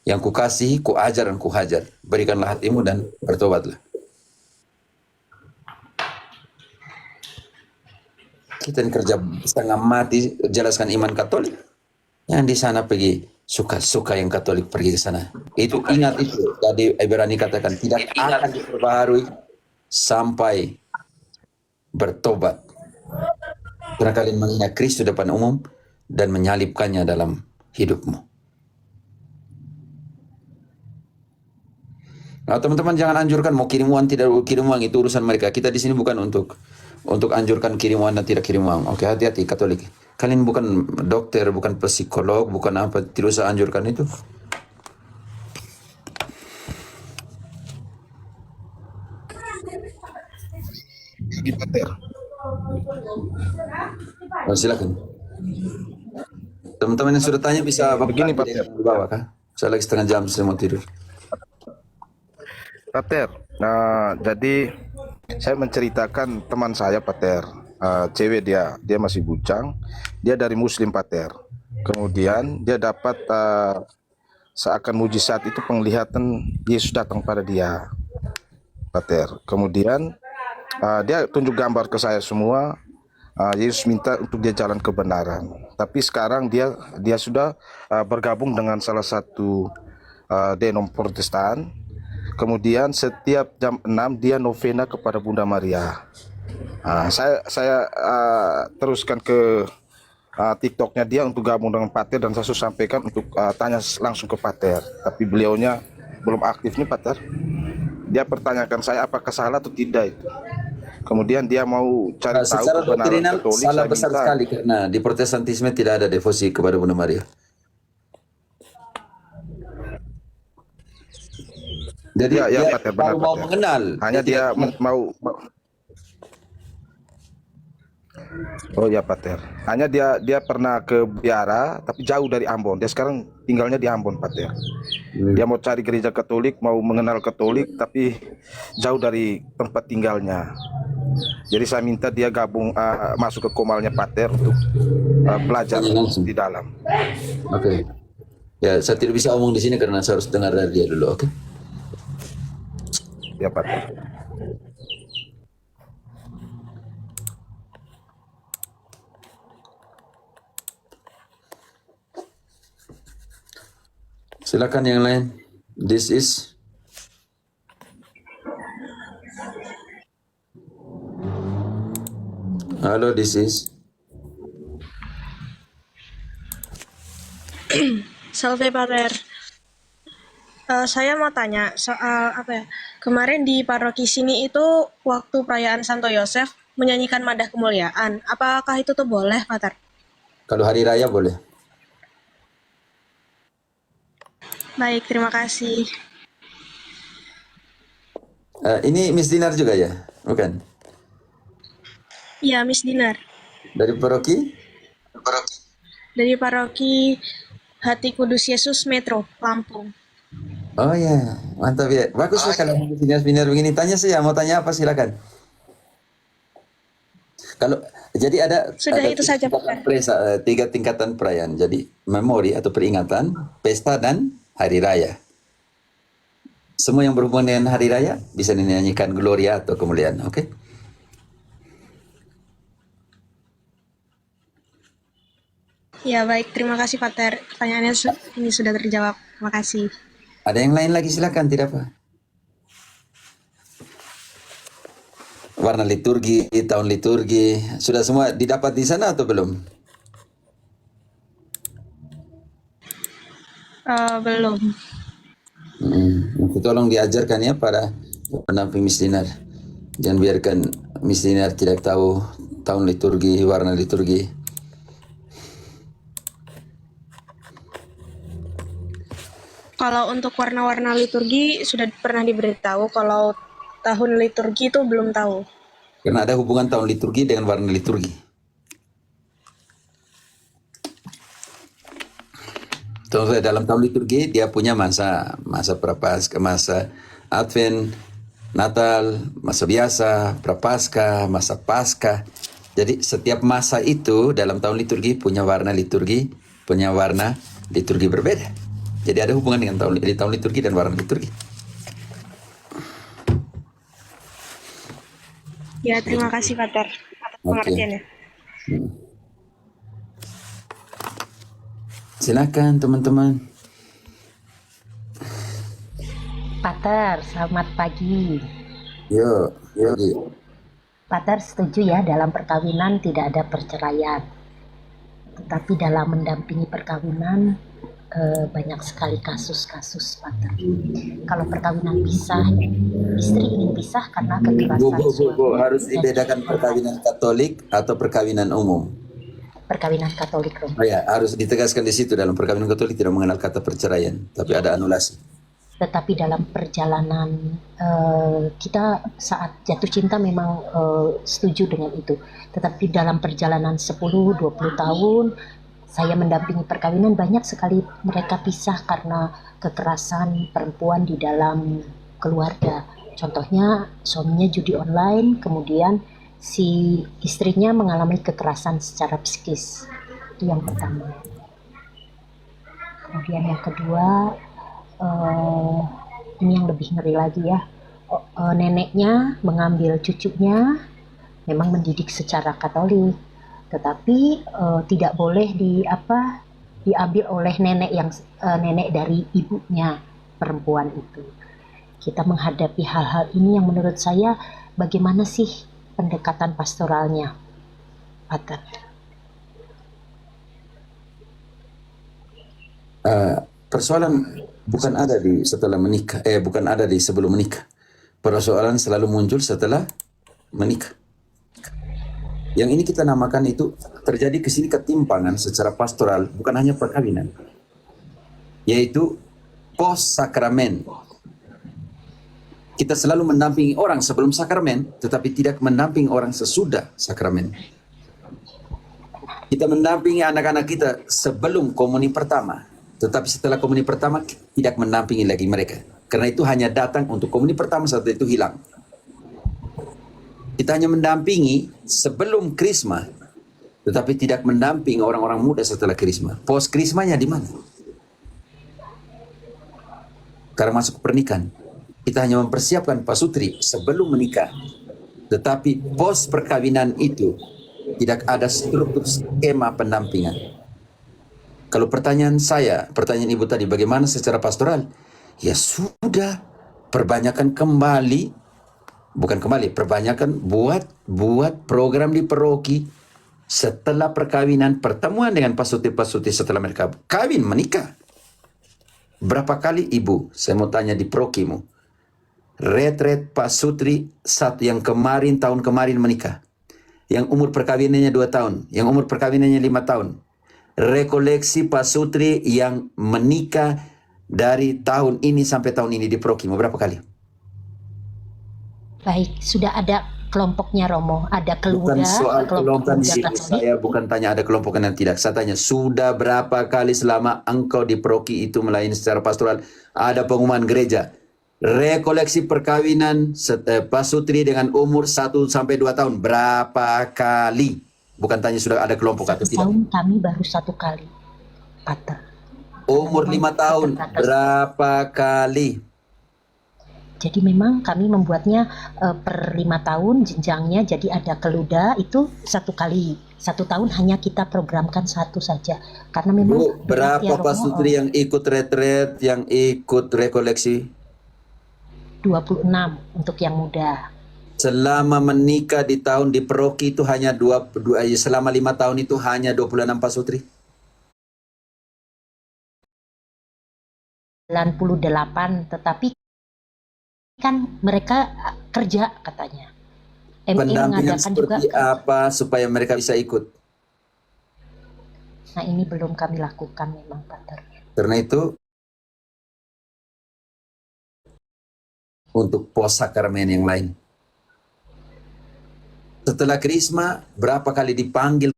Yang ku kasih, ku ajar dan ku hajar. Berikanlah hatimu dan bertobatlah. Kita yang kerja setengah mati, jelaskan iman Katolik. Yang di sana pergi, suka-suka yang Katolik pergi ke sana. Itu ingat itu. Tadi Ibrani katakan, tidak akan diperbaharui sampai bertobat. Karena kalian menghina Kristus depan umum dan menyalibkannya dalam hidupmu. Nah, teman-teman jangan anjurkan mau kirim uang tidak kirim uang, itu urusan mereka. Kita di sini bukan untuk anjurkan kirim uang dan tidak kirim uang. Oke, hati-hati Katolik. Kalian bukan dokter, bukan psikolog, bukan apa, tidak usah anjurkan itu. Oh, silakan. Teman-teman yang sudah tanya bisa Begini, Pak. di bawah kah? Saya lagi setengah jam, saya mau tidur. Pater, jadi saya menceritakan teman saya Pater, cewek dia masih bujang, dia dari Muslim Pater. Kemudian dia dapat seakan mujizat itu penglihatan Yesus datang pada dia, Pater. Kemudian dia tunjuk gambar ke saya semua. Yesus minta untuk dia jalan kebenaran. Tapi sekarang dia sudah bergabung dengan salah satu denom Protestan. Kemudian setiap jam 6 dia novena kepada Bunda Maria. Saya teruskan ke TikToknya dia untuk gabung dengan Pater dan saya sudah sampaikan untuk tanya langsung ke Pater. Tapi beliaunya belum aktif nih Pater. Dia pertanyakan saya apakah salah atau tidak itu. Kemudian dia mau cari tahu Secara kebenaran doktrinal Katolik. salah besar sekali karena di Protestantisme tidak ada devosi kepada Bunda Maria. Jadi Ya, dia Pater, baru benar, mau Pater. mengenal. Hanya dia mau. Oh ya Pater. Hanya dia pernah ke biara tapi jauh dari Ambon. Dia sekarang tinggalnya di Ambon Pater. Dia mau cari gereja Katolik, mau mengenal Katolik tapi jauh dari tempat tinggalnya. Jadi saya minta dia gabung masuk ke komalnya Pater untuk belajar di dalam. Oke. Ya, saya tidak bisa omong di sini karena saya harus dengar dari dia dulu, oke? Ya Pater. Silakan yang lain. This is halo, this is Salve Pater. Saya mau tanya soal apa ya? Kemarin di paroki sini itu waktu perayaan Santo Yosef menyanyikan madah kemuliaan. Apakah itu tuh boleh, Pater? kalau hari raya boleh. Baik, terima kasih. Ini Miss Dinar juga ya? Bukan? Iya, Miss Dinar. Dari paroki? Dari paroki Hati Kudus Yesus Metro, Lampung. Oh ya, mantap ya. Bagus lah kalau seminar begini. Tanya saya, mau tanya apa silakan. Kalau jadi ada Sudah itu saja, tingkatan Pak. 3 tingkatan perayaan. Jadi memori atau peringatan, pesta dan hari raya. Semua yang berhubungan dengan hari raya bisa dinyanyikan Gloria atau kemuliaan, oke? Ya, baik. Terima kasih, Pater. Pertanyaannya ini sudah terjawab. Terima kasih. Ada yang lain lagi silakan, tidak apa. Warna liturgi, tahun liturgi, sudah semua didapat di sana atau belum? Belum. Nanti tolong diajarkan ya para pendamping Miss Dinar. Jangan biarkan Miss Dinar tidak tahu tahun liturgi, warna liturgi. Kalau untuk warna-warna liturgi sudah pernah diberitahu, kalau tahun liturgi itu belum tahu. Karena ada hubungan tahun liturgi dengan warna liturgi. Contohnya dalam tahun liturgi dia punya masa prapaskah, masa Advent, Natal, masa biasa, prapaskah, masa Paskah. Jadi setiap masa itu dalam tahun liturgi punya warna liturgi berbeda. Jadi ada hubungan dengan tahun liturgi dan warna liturgi. Ya, terima kasih, Pater. Atas pengertiannya. Silakan teman-teman. Pater, selamat pagi. Yuk. Pater setuju ya dalam perkawinan tidak ada perceraian. Tetapi dalam mendampingi perkawinan banyak sekali kasus-kasus, Pater. Kalau perkawinan pisah, istri ingin pisah karena kekerasan suami. Bu, harus dibedakan perkawinan Katolik atau perkawinan umum. Perkawinan Katolik, Romo. Oh ya, harus ditegaskan di situ dalam perkawinan Katolik tidak mengenal kata perceraian, tapi ada anulasi. Tetapi dalam perjalanan kita saat jatuh cinta memang setuju dengan itu. Tetapi dalam perjalanan 10-20 tahun saya mendampingi perkawinan, banyak sekali mereka pisah karena kekerasan perempuan di dalam keluarga. Contohnya suaminya judi online, kemudian si istrinya mengalami kekerasan secara psikis. Itu yang pertama. Kemudian yang kedua, ini yang lebih ngeri lagi ya. Neneknya mengambil cucunya, memang mendidik secara Katolik, tetapi tidak boleh diambil oleh nenek dari ibunya perempuan itu. Kita menghadapi hal-hal ini yang menurut saya bagaimana sih pendekatan pastoralnya, Pater? Persoalan bukan ada di setelah menikah, bukan ada di sebelum menikah. Persoalan selalu muncul setelah menikah. Yang ini kita namakan itu terjadi kesini ketimpangan secara pastoral, bukan hanya perkawinan, yaitu post sakramen. Kita selalu mendampingi orang sebelum sakramen, tetapi tidak mendampingi orang sesudah sakramen. Kita mendampingi anak-anak kita sebelum komuni pertama, tetapi setelah komuni pertama tidak mendampingi lagi mereka. Karena itu hanya datang untuk komuni pertama, setelah itu hilang. Kita hanya mendampingi sebelum krisma, tetapi tidak mendampingi orang-orang muda setelah krisma. Post krismanya di mana? Karena masuk pernikahan, kita hanya mempersiapkan pasutri sebelum menikah. Tetapi post perkawinan itu tidak ada struktur skema pendampingan. Kalau pertanyaan ibu tadi, bagaimana secara pastoral? Ya sudah, perbanyakan kembali, bukan kembali, perbanyakan buat program di paroki setelah perkawinan, pertemuan dengan pasutri-pasutri setelah mereka kawin, menikah. Berapa kali ibu, saya mau tanya di parokimu, retret pasutri satu yang kemarin, tahun kemarin menikah, yang umur perkawinannya 2 tahun, yang umur perkawinannya 5 tahun, rekoleksi pasutri yang menikah dari tahun ini sampai tahun ini di parokimu, berapa kali? Baik, sudah ada kelompoknya Romo, ada Bukan keluarga, soal kelompok kelompok pemuda ini, Katolik. saya bukan tanya ada kelompok yang tidak. Saya tanya, sudah berapa kali selama engkau di paroki itu melayani secara pastoral ada pengumuman gereja, rekoleksi perkawinan pasutri dengan umur 1 sampai 2 tahun, berapa kali? Bukan tanya sudah ada kelompok atau tidak. Tahun kami baru 1 kali, Pater. Umur 5 tahun, berapa kali? Jadi memang kami membuatnya per 5 tahun jenjangnya, jadi ada keluda itu 1 kali. 1 tahun hanya kita programkan 1 saja. Karena memang Bu, berapa ya, Romo, pasutri yang ikut retret, yang ikut rekoleksi? 26 untuk yang muda. Selama menikah di tahun di paroki itu hanya selama 5 tahun itu hanya 26 pasutri. 98, tetapi kan mereka kerja katanya. MI Pendampingan mengadakan juga. seperti apa supaya mereka bisa ikut? Nah ini belum kami lakukan memang, Pater. Karena itu untuk pos sakramen yang lain. Setelah Krisma, berapa kali dipanggil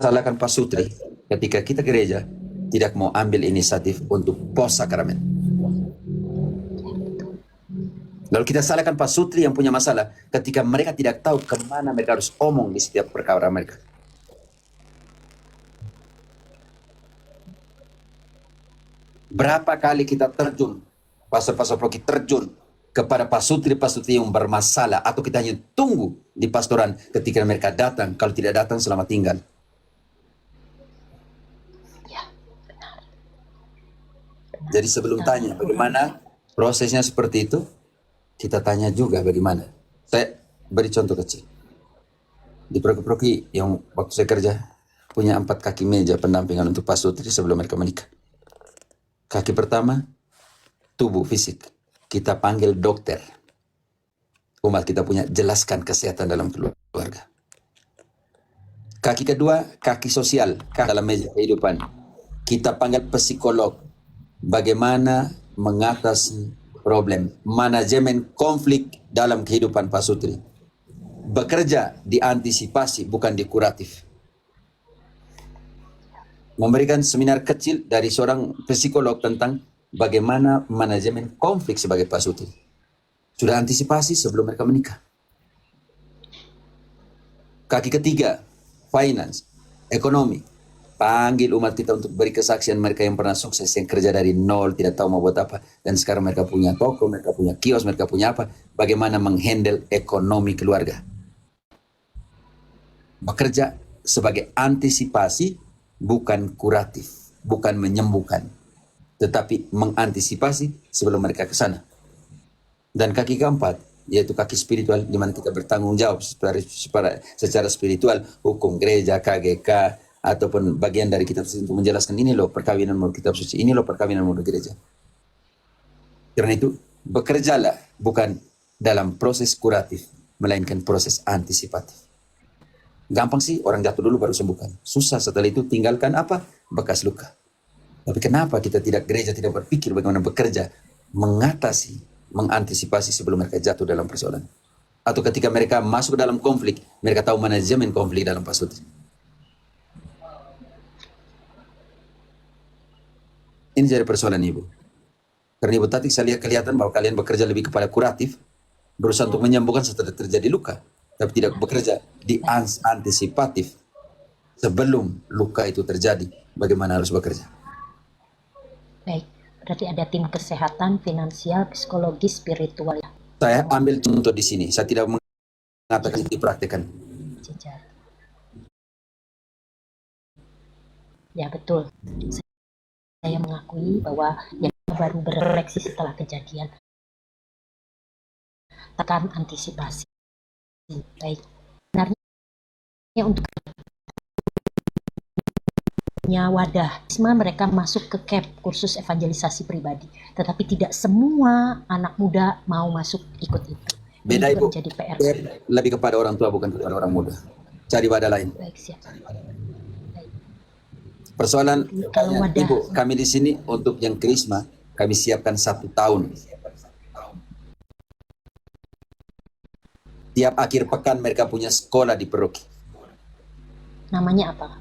salahkan pasutri ketika kita gereja tidak mau ambil inisiatif untuk pos sakramen. Lalu kita salahkan pasutri yang punya masalah ketika mereka tidak tahu kemana mereka harus omong di setiap perkara mereka. Berapa kali kita terjun, pastor-pastor paroki terjun kepada pasutri-pasutri yang bermasalah, atau kita hanya tunggu di pastoran ketika mereka datang, kalau tidak datang selamat tinggal. Jadi sebelum tanya bagaimana prosesnya seperti itu, kita tanya juga bagaimana. Saya beri contoh kecil. Di paroki-paroki yang waktu saya kerja, punya 4 kaki meja pendampingan untuk pasutri sebelum mereka menikah. Kaki pertama, tubuh fisik. Kita panggil dokter. Umat kita punya, jelaskan kesehatan dalam keluarga. Kaki kedua, kaki sosial, dalam meja kehidupan. Kita panggil psikolog. Bagaimana mengatasi problem, manajemen konflik dalam kehidupan pasutri. Bekerja di antisipasi, bukan di kuratif. Memberikan seminar kecil dari seorang psikolog tentang bagaimana manajemen konflik sebagai pasutri. Sudah antisipasi sebelum mereka menikah. Kaki ketiga, finance, ekonomi. Panggil umat kita untuk beri kesaksian mereka yang pernah sukses, yang kerja dari nol, tidak tahu mau buat apa, dan sekarang mereka punya toko, mereka punya kios, mereka punya apa, bagaimana menghandle ekonomi keluarga. Bekerja sebagai antisipasi, bukan kuratif, bukan menyembuhkan, tetapi mengantisipasi sebelum mereka ke sana. Dan kaki keempat, yaitu kaki spiritual, di mana kita bertanggung jawab secara spiritual, hukum gereja, KGK, ataupun bagian dari kitab suci untuk menjelaskan ini loh perkawinan menurut kitab suci, ini loh perkawinan menurut gereja. Karena itu, bekerjalah bukan dalam proses kuratif, melainkan proses antisipatif. Gampang sih, orang jatuh dulu baru sembuhkan. Susah setelah itu tinggalkan apa? Bekas luka. Tapi kenapa kita gereja tidak berpikir bagaimana bekerja, mengatasi, mengantisipasi sebelum mereka jatuh dalam persoalan. Atau ketika mereka masuk dalam konflik, mereka tahu manajemen konflik dalam pasutri. Ini jadi persoalan ibu. Karena ibu tadi saya lihat kelihatan bahwa kalian bekerja lebih kepada kuratif, berusaha untuk menyembuhkan setelah terjadi luka, tapi tidak bekerja di antisipatif sebelum luka itu terjadi. Bagaimana harus bekerja? Baik, berarti ada tim kesehatan, finansial, psikologis, spiritual ya. Saya ambil contoh di sini. Saya tidak mengatakan dipraktikkan. Jejar. Ya betul. Saya mengakui bahwa yang baru berefleksi setelah kejadian. Tekan antisipasi. Baik. Sebenarnya untuk wadah, mereka masuk ke CAP, kursus evangelisasi pribadi. Tetapi tidak semua anak muda mau masuk ikut itu. Beda Ini juga Ibu. menjadi PR. Lebih kepada orang tua bukan kepada orang muda. Cari wadah lain. Baik, siap. Persoalan Kalau wadah, Ibu, kami di sini untuk yang Krisma, kami siapkan 1 tahun. Tiap akhir pekan mereka punya sekolah di paroki. namanya apa?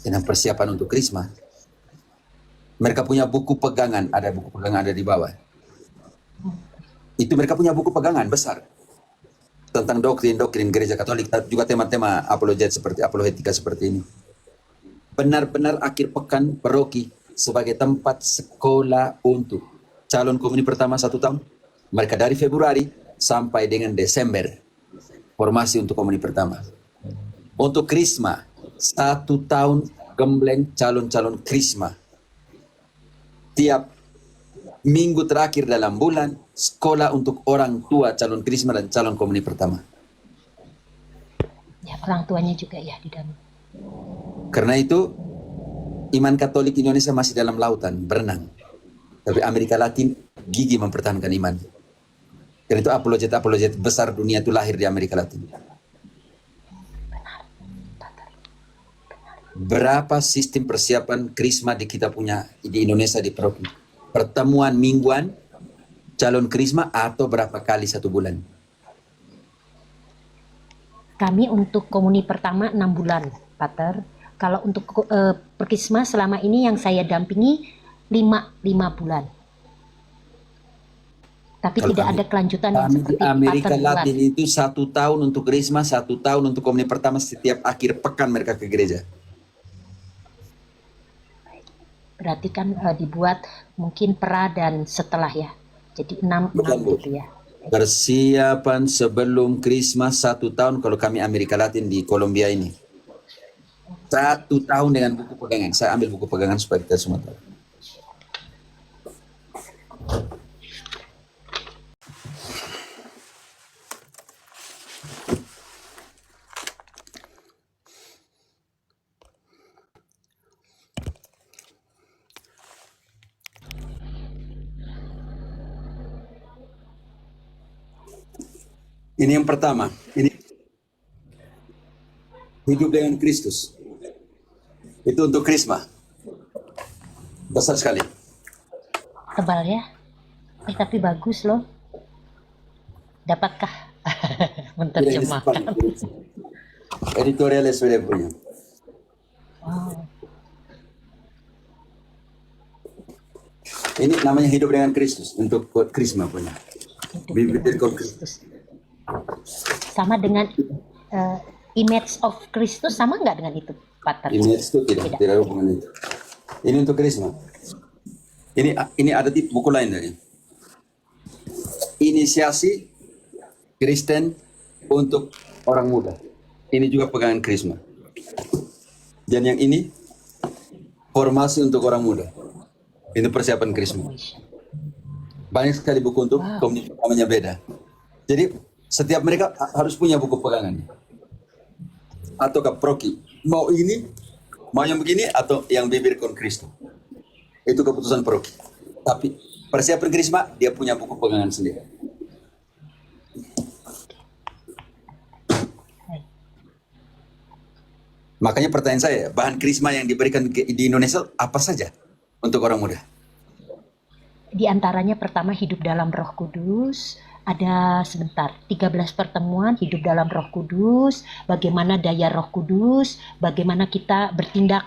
Dengan persiapan untuk Krisma. Mereka punya buku pegangan, ada buku pegangan ada di bawah. Itu mereka punya buku pegangan besar tentang doktrin gereja Katolik, juga tema-tema apologetika seperti ini. Benar-benar akhir pekan paroki sebagai tempat sekolah untuk calon komuni pertama 1 tahun. Mereka dari Februari sampai dengan Desember formasi untuk komuni pertama. Untuk Krisma 1 tahun gembleng calon-calon Krisma. Tiap minggu terakhir dalam bulan sekolah untuk orang tua calon Krisma dan calon komuni pertama. Ya, orang tuanya juga ya di dalam. Karena itu iman Katolik Indonesia masih dalam lautan berenang. Tapi Amerika Latin gigih mempertahankan iman. Karena itu apologet besar dunia itu lahir di Amerika Latin. Berapa sistem persiapan Krisma di kita punya di Indonesia di paroki? Pertemuan mingguan calon Krisma atau berapa kali 1 bulan? Kami untuk komuni pertama 6 bulan, Pater. Kalau untuk Perkisma selama ini yang saya dampingi 5 bulan. Tapi Kalau tidak kami- ada kelanjutan yang Kami di seperti Amerika Pater buat. Latin itu 1 tahun untuk Krisma, 1 tahun untuk komuni pertama, setiap akhir pekan mereka ke gereja. Berarti kan dibuat mungkin pra dan setelah ya. Jadi 6 Bukan, Bu. gitu ya. Persiapan sebelum Krismas 1 tahun kalau kami Amerika Latin di Kolombia ini. 1 tahun dengan buku pegangan. Saya ambil buku pegangan supaya kita semua tahu. Ini yang pertama. Ini hidup dengan Kristus. Itu untuk Krisma. Besar sekali. Tebal ya. Tapi bagus loh. Dapatkah menerjemahkan? Editorialnya sudah punya. Wow. Ini namanya hidup dengan Kristus untuk Krisma punya. Hidup Bibir dengan Kristus. Sama dengan image of Kristus sama nggak dengan itu, Pater? Ini itu tidak ada hubungan itu. Ini untuk Krisma. Ini ada di buku lain dari. Inisiasi Kristen untuk orang muda. Ini juga pegangan Krisma. Dan yang ini formasi untuk orang muda. Ini persiapan Krisma. Banyak sekali buku untuk komunitas namanya beda. Jadi setiap mereka harus punya buku pegangan. Atau ke proki. Mau ini, mau yang begini, atau yang bibir kon Kristus. Itu keputusan proki. Tapi persiapan Krisma, dia punya buku pegangan sendiri. Makanya pertanyaan saya, bahan Krisma yang diberikan di Indonesia apa saja untuk orang muda? Di antaranya pertama hidup dalam Roh Kudus, ada 13 pertemuan hidup dalam Roh Kudus, bagaimana daya Roh Kudus, bagaimana kita bertindak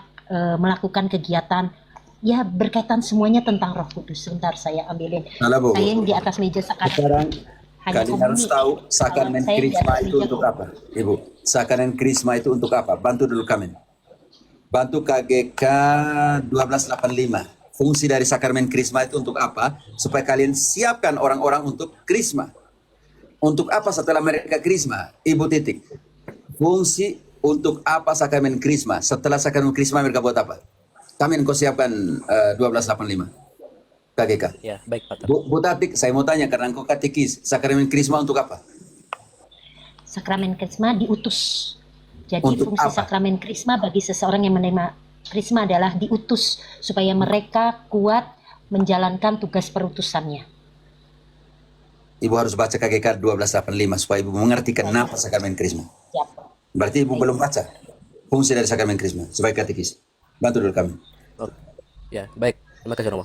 melakukan kegiatan ya berkaitan semuanya tentang Roh Kudus. Sebentar saya ambilin. Salah, Bu. Saya yang di atas meja Sekarang kalian harus tahu sakramen Saya di Krisma atas itu meja untuk apa, Ibu? Sakramen Krisma itu untuk apa? Bantu dulu kami. Bantu KGK 1285. Fungsi dari sakramen Krisma itu untuk apa? Supaya kalian siapkan orang-orang untuk Krisma. Untuk apa setelah mereka Krisma? Ibu titik. Fungsi untuk apa sakramen Krisma? Setelah sakramen Krisma mereka buat apa? Kami engkau siapkan 1285. KGK. Ya, baik Pater. Bu Tatik, saya mau tanya karena engkau katekis, sakramen Krisma untuk apa? Sakramen Krisma diutus. Jadi Untuk fungsi apa? sakramen Krisma bagi seseorang yang menerima Krisma adalah diutus supaya mereka kuat menjalankan tugas perutusannya. Ibu harus baca KGK 1285 supaya ibu mengerti kenapa sakramen Krisma. Siap. Berarti ibu belum baca fungsi dari sakramen Krisma sebagai katekis. Bantu dulu kami. Oh, ya, baik. Terima kasih Romo.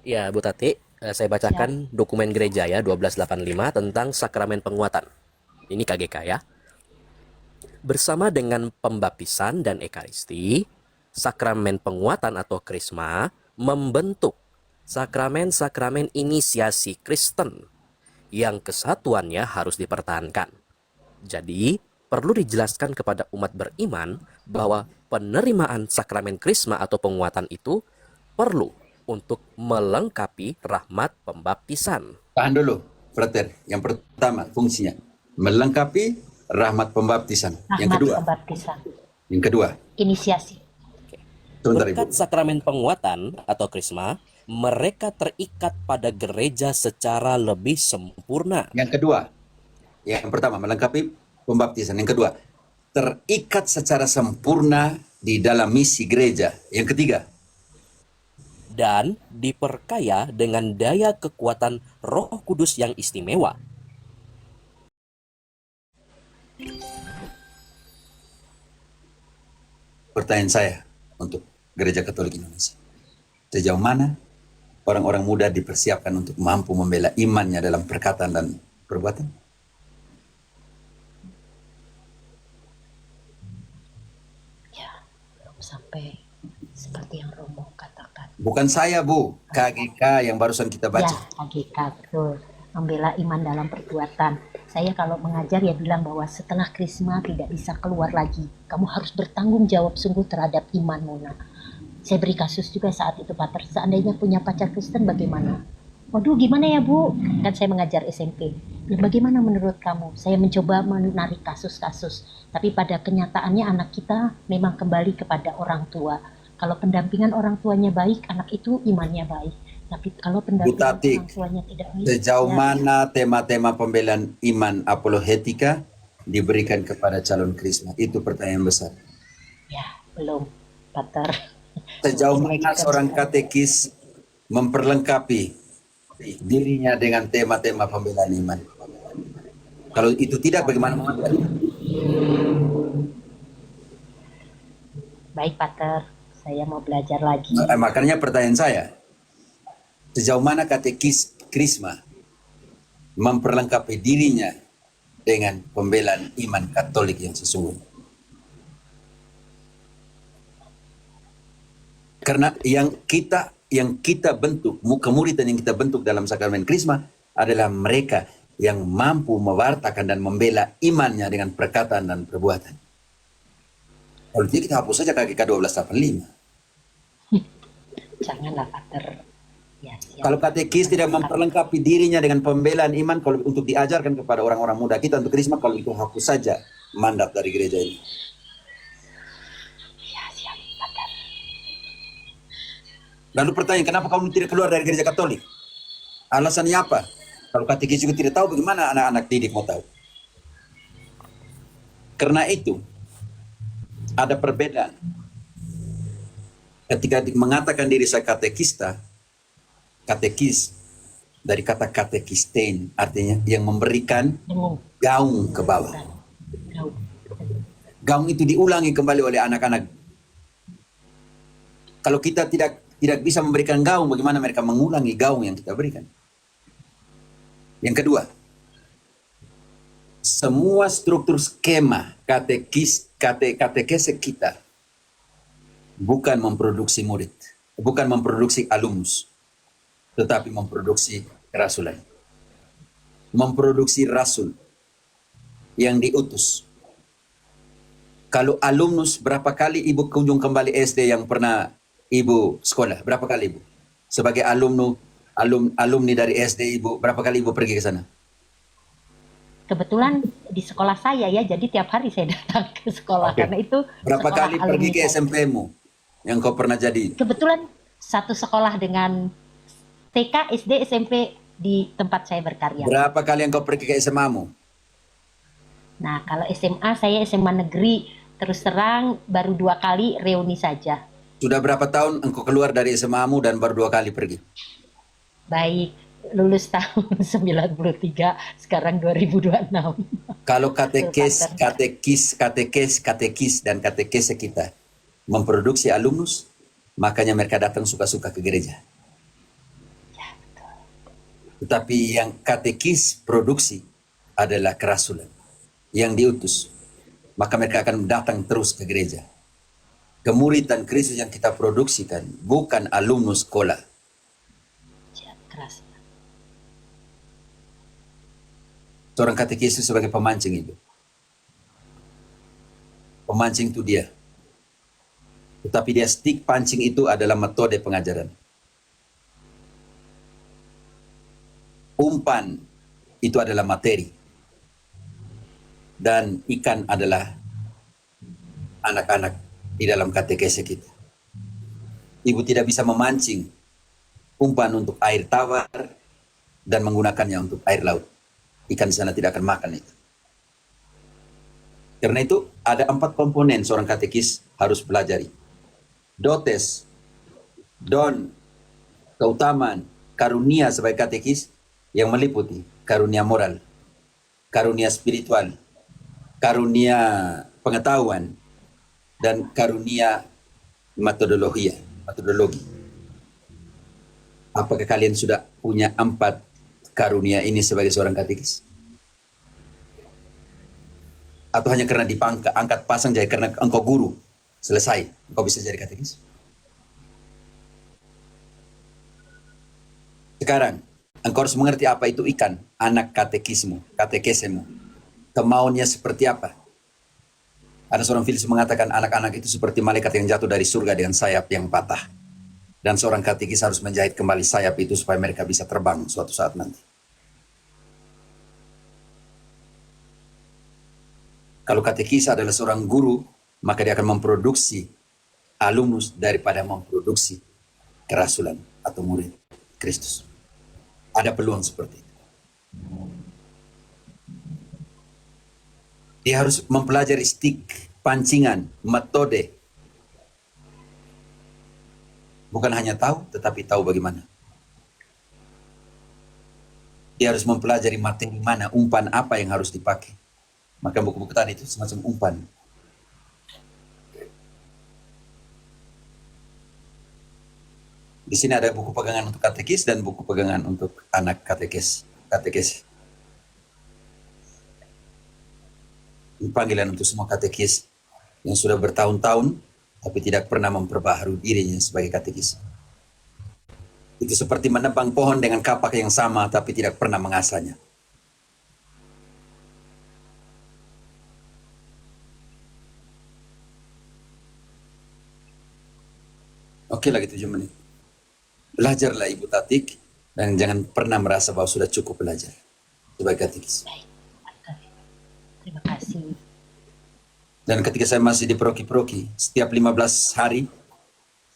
Ya, Bu Tati, saya bacakan dokumen gereja ya 1285 tentang sakramen penguatan. Ini KGK ya. Bersama dengan pembaptisan dan ekaristi, sakramen penguatan atau krisma membentuk sakramen-sakramen inisiasi Kristen yang kesatuannya harus dipertahankan. Jadi, perlu dijelaskan kepada umat beriman bahwa penerimaan sakramen krisma atau penguatan itu perlu untuk melengkapi rahmat pembaptisan. Tahan dulu, Frater. Yang pertama fungsinya melengkapi rahmat pembaptisan. Yang Rahmat kedua, pembaptisan. yang kedua, Inisiasi. sebentar ibu. Berkat sakramen penguatan atau krisma, mereka terikat pada gereja secara lebih sempurna. Yang kedua, yang pertama melengkapi pembaptisan. Yang kedua, terikat secara sempurna di dalam misi gereja. Yang ketiga, Dan diperkaya dengan daya kekuatan Roh Kudus yang istimewa. pertanyaan saya untuk Gereja Katolik Indonesia. Sejauh mana orang-orang muda dipersiapkan untuk mampu membela imannya dalam perkataan dan perbuatan? Ya, belum sampai seperti yang Romo katakan. Bukan saya, Bu. KGK yang barusan kita baca. Ya, KGK, betul. Membela iman dalam perbuatan. Saya kalau mengajar ya bilang bahwa setelah Krisma tidak bisa keluar lagi. Kamu harus bertanggung jawab sungguh terhadap imanmu. Nah, saya beri kasus juga saat itu, Pater. Seandainya punya pacar Kristen bagaimana? Waduh, gimana ya Bu? Kan saya mengajar SMP. Bagaimana menurut kamu? Saya mencoba menarik kasus-kasus. Tapi pada kenyataannya anak kita memang kembali kepada orang tua. Kalau pendampingan orang tuanya baik, anak itu imannya baik. Tapi kalau pendampingan Tatik, orang tuanya tidak baik, sejauh ya, mana tema-tema pembelaan iman apologetika diberikan kepada calon Krisma? Itu pertanyaan besar. ya belum, Pater. Sejauh Mungkin mana kita seorang bisa- katekis memperlengkapi dirinya dengan tema-tema pembelaan iman? Kalau itu tidak, bagaimana mengajarnya? Baik, Pater. Saya mau belajar lagi. Makanya pertanyaan saya, sejauh mana katekis Krisma memperlengkapi dirinya dengan pembelaan iman Katolik yang sesungguhnya? Karena yang kita bentuk, kemuridan yang kita bentuk dalam sakramen Krisma adalah mereka yang mampu mewartakan dan membela imannya dengan perkataan dan perbuatan. Kalau tidak kita hapus saja KGK 1285. Janganlah, Pater. Ya, siap. Kalau katekis tidak memperlengkapi dirinya dengan pembelaan iman, kalau untuk diajarkan kepada orang-orang muda kita untuk Krisma, kalau itu hapus saja mandat dari gereja ini. Ya, siap, Pater. Lalu pertanyaan, kenapa kamu tidak keluar dari gereja Katolik? Alasannya apa? Kalau katekis juga tidak tahu, bagaimana anak-anak didik mau tahu? Karena itu, ada perbedaan. Ketika mengatakan diri saya katekista, katekis dari kata katekistein, artinya yang memberikan Dengung. gaung ke bawah. Gaung. Gaung itu diulangi kembali oleh anak-anak. Kalau kita tidak bisa memberikan gaung, bagaimana mereka mengulangi gaung yang kita berikan? Yang kedua, semua struktur skema katekese kita bukan memproduksi murid, bukan memproduksi alumnus, tetapi memproduksi kerasulan. Memproduksi rasul yang diutus. Kalau alumnus, berapa kali Ibu kunjung kembali SD yang pernah Ibu sekolah? Berapa kali Ibu? Sebagai alumni dari SD Ibu, berapa kali Ibu pergi ke sana? Kebetulan di sekolah saya ya, jadi tiap hari saya datang ke sekolah karena itu Berapa sekolah kali pergi alumni ke saya. SMP-mu yang kau pernah jadi? Kebetulan satu sekolah dengan TK, SD, SMP di tempat saya berkarya. Berapa kali yang kau pergi ke SMA-mu? Nah, kalau SMA saya SMA negeri, terus terang baru 2 kali reuni saja. Sudah berapa tahun engkau keluar dari SMA-mu dan baru 2 kali pergi? Baik, lulus tahun 93, sekarang 2026. Kalau katekis dan katekese kita memproduksi alumnus, makanya mereka datang suka-suka ke gereja. Tetapi yang katekis produksi adalah kerasulan yang diutus, maka mereka akan datang terus ke gereja. Kemuridan Kristus yang kita produksikan bukan alumnus sekolah. Keras. Seorang katekis itu sebagai pemancing itu. Pemancing itu dia. Tetapi dia stick pancing itu adalah metode pengajaran. Umpan itu adalah materi. Dan ikan adalah anak-anak di dalam katekese kita. Ibu tidak bisa memancing umpan untuk air tawar dan menggunakannya untuk air laut. Ikan di sana tidak akan makan itu. Karena itu ada 4 komponen seorang katekis harus pelajari. Dotes, don, keutamaan, karunia sebagai katekis yang meliputi karunia moral, karunia spiritual, karunia pengetahuan, dan karunia metodologi. Apakah kalian sudah punya 4 karunia ini sebagai seorang katekis? Atau hanya karena angkat pasang jadi karena engkau guru, selesai, engkau bisa jadi katekis? Sekarang, engkau harus mengerti apa itu ikan, anak katekesemu. Kemauannya seperti apa? Ada seorang filsuf mengatakan anak-anak itu seperti malaikat yang jatuh dari surga dengan sayap yang patah. Dan seorang katekis harus menjahit kembali sayap itu supaya mereka bisa terbang suatu saat nanti. Kalau katekis adalah seorang guru, maka dia akan memproduksi alumnus daripada memproduksi kerasulan atau murid Kristus. Ada peluang seperti itu. Dia harus mempelajari stick, pancingan, metode. Bukan hanya tahu, tetapi tahu bagaimana. Dia harus mempelajari materi mana, umpan apa yang harus dipakai. Maka buku-buku tadi itu semacam umpan. Di sini ada buku pegangan untuk katekis dan buku pegangan untuk anak katekis. Panggilan untuk semua katekis yang sudah bertahun-tahun tapi tidak pernah memperbaharui dirinya sebagai katekis. Itu seperti menebang pohon dengan kapak yang sama tapi tidak pernah mengasahnya. Oke lagi 7 menit. Belajarlah Ibu Tatik dan jangan pernah merasa bahwa sudah cukup belajar sebagai katekis. Baik, terima kasih. Dan ketika saya masih di proki-proki, setiap 15 hari,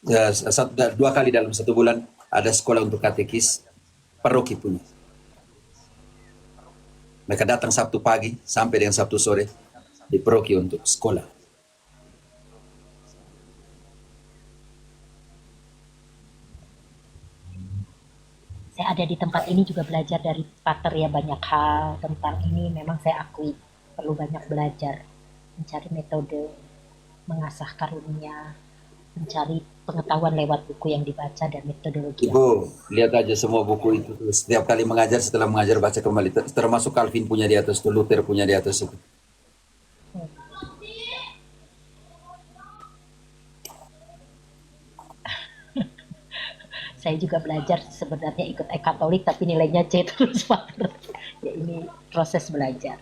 2 kali dalam 1 bulan, ada sekolah untuk katekis, paroki punya. Mereka datang Sabtu pagi sampai dengan Sabtu sore di proki untuk sekolah. Saya ada di tempat ini juga belajar dari Pater ya, banyak hal tentang ini memang saya akui perlu banyak belajar, mencari metode, mengasah karunia, mencari pengetahuan lewat buku yang dibaca dan metodologi. Ibu, lihat aja semua buku itu. Setiap kali mengajar, setelah mengajar baca kembali. Termasuk Calvin punya di atas, Luther punya di atas. Saya juga belajar sebenarnya ikut Katolik tapi nilainya C terus Pater. Ya ini proses belajar.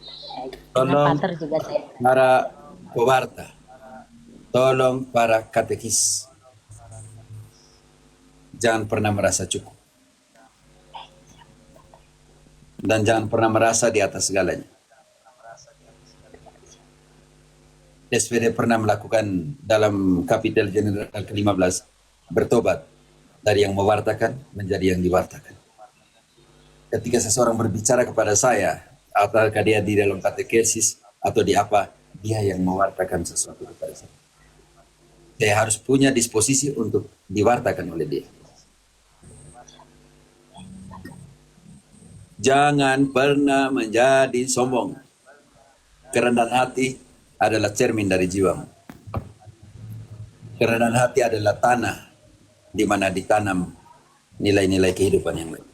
Dengan Pater juga saya. Para pewarta, tolong para katekis, jangan pernah merasa cukup. Dan jangan pernah merasa di atas segalanya. SPD pernah melakukan dalam kapitel general ke-15, bertobat dari yang mewartakan menjadi yang diwartakan. Ketika seseorang berbicara kepada saya, apakah dia di dalam katekesis atau di apa, dia yang mewartakan sesuatu kepada saya. Saya harus punya disposisi untuk diwartakan oleh dia. Jangan pernah menjadi sombong. Kerendahan hati adalah cermin dari jiwamu. Kerendahan hati adalah tanah di mana ditanam nilai-nilai kehidupan yang lain.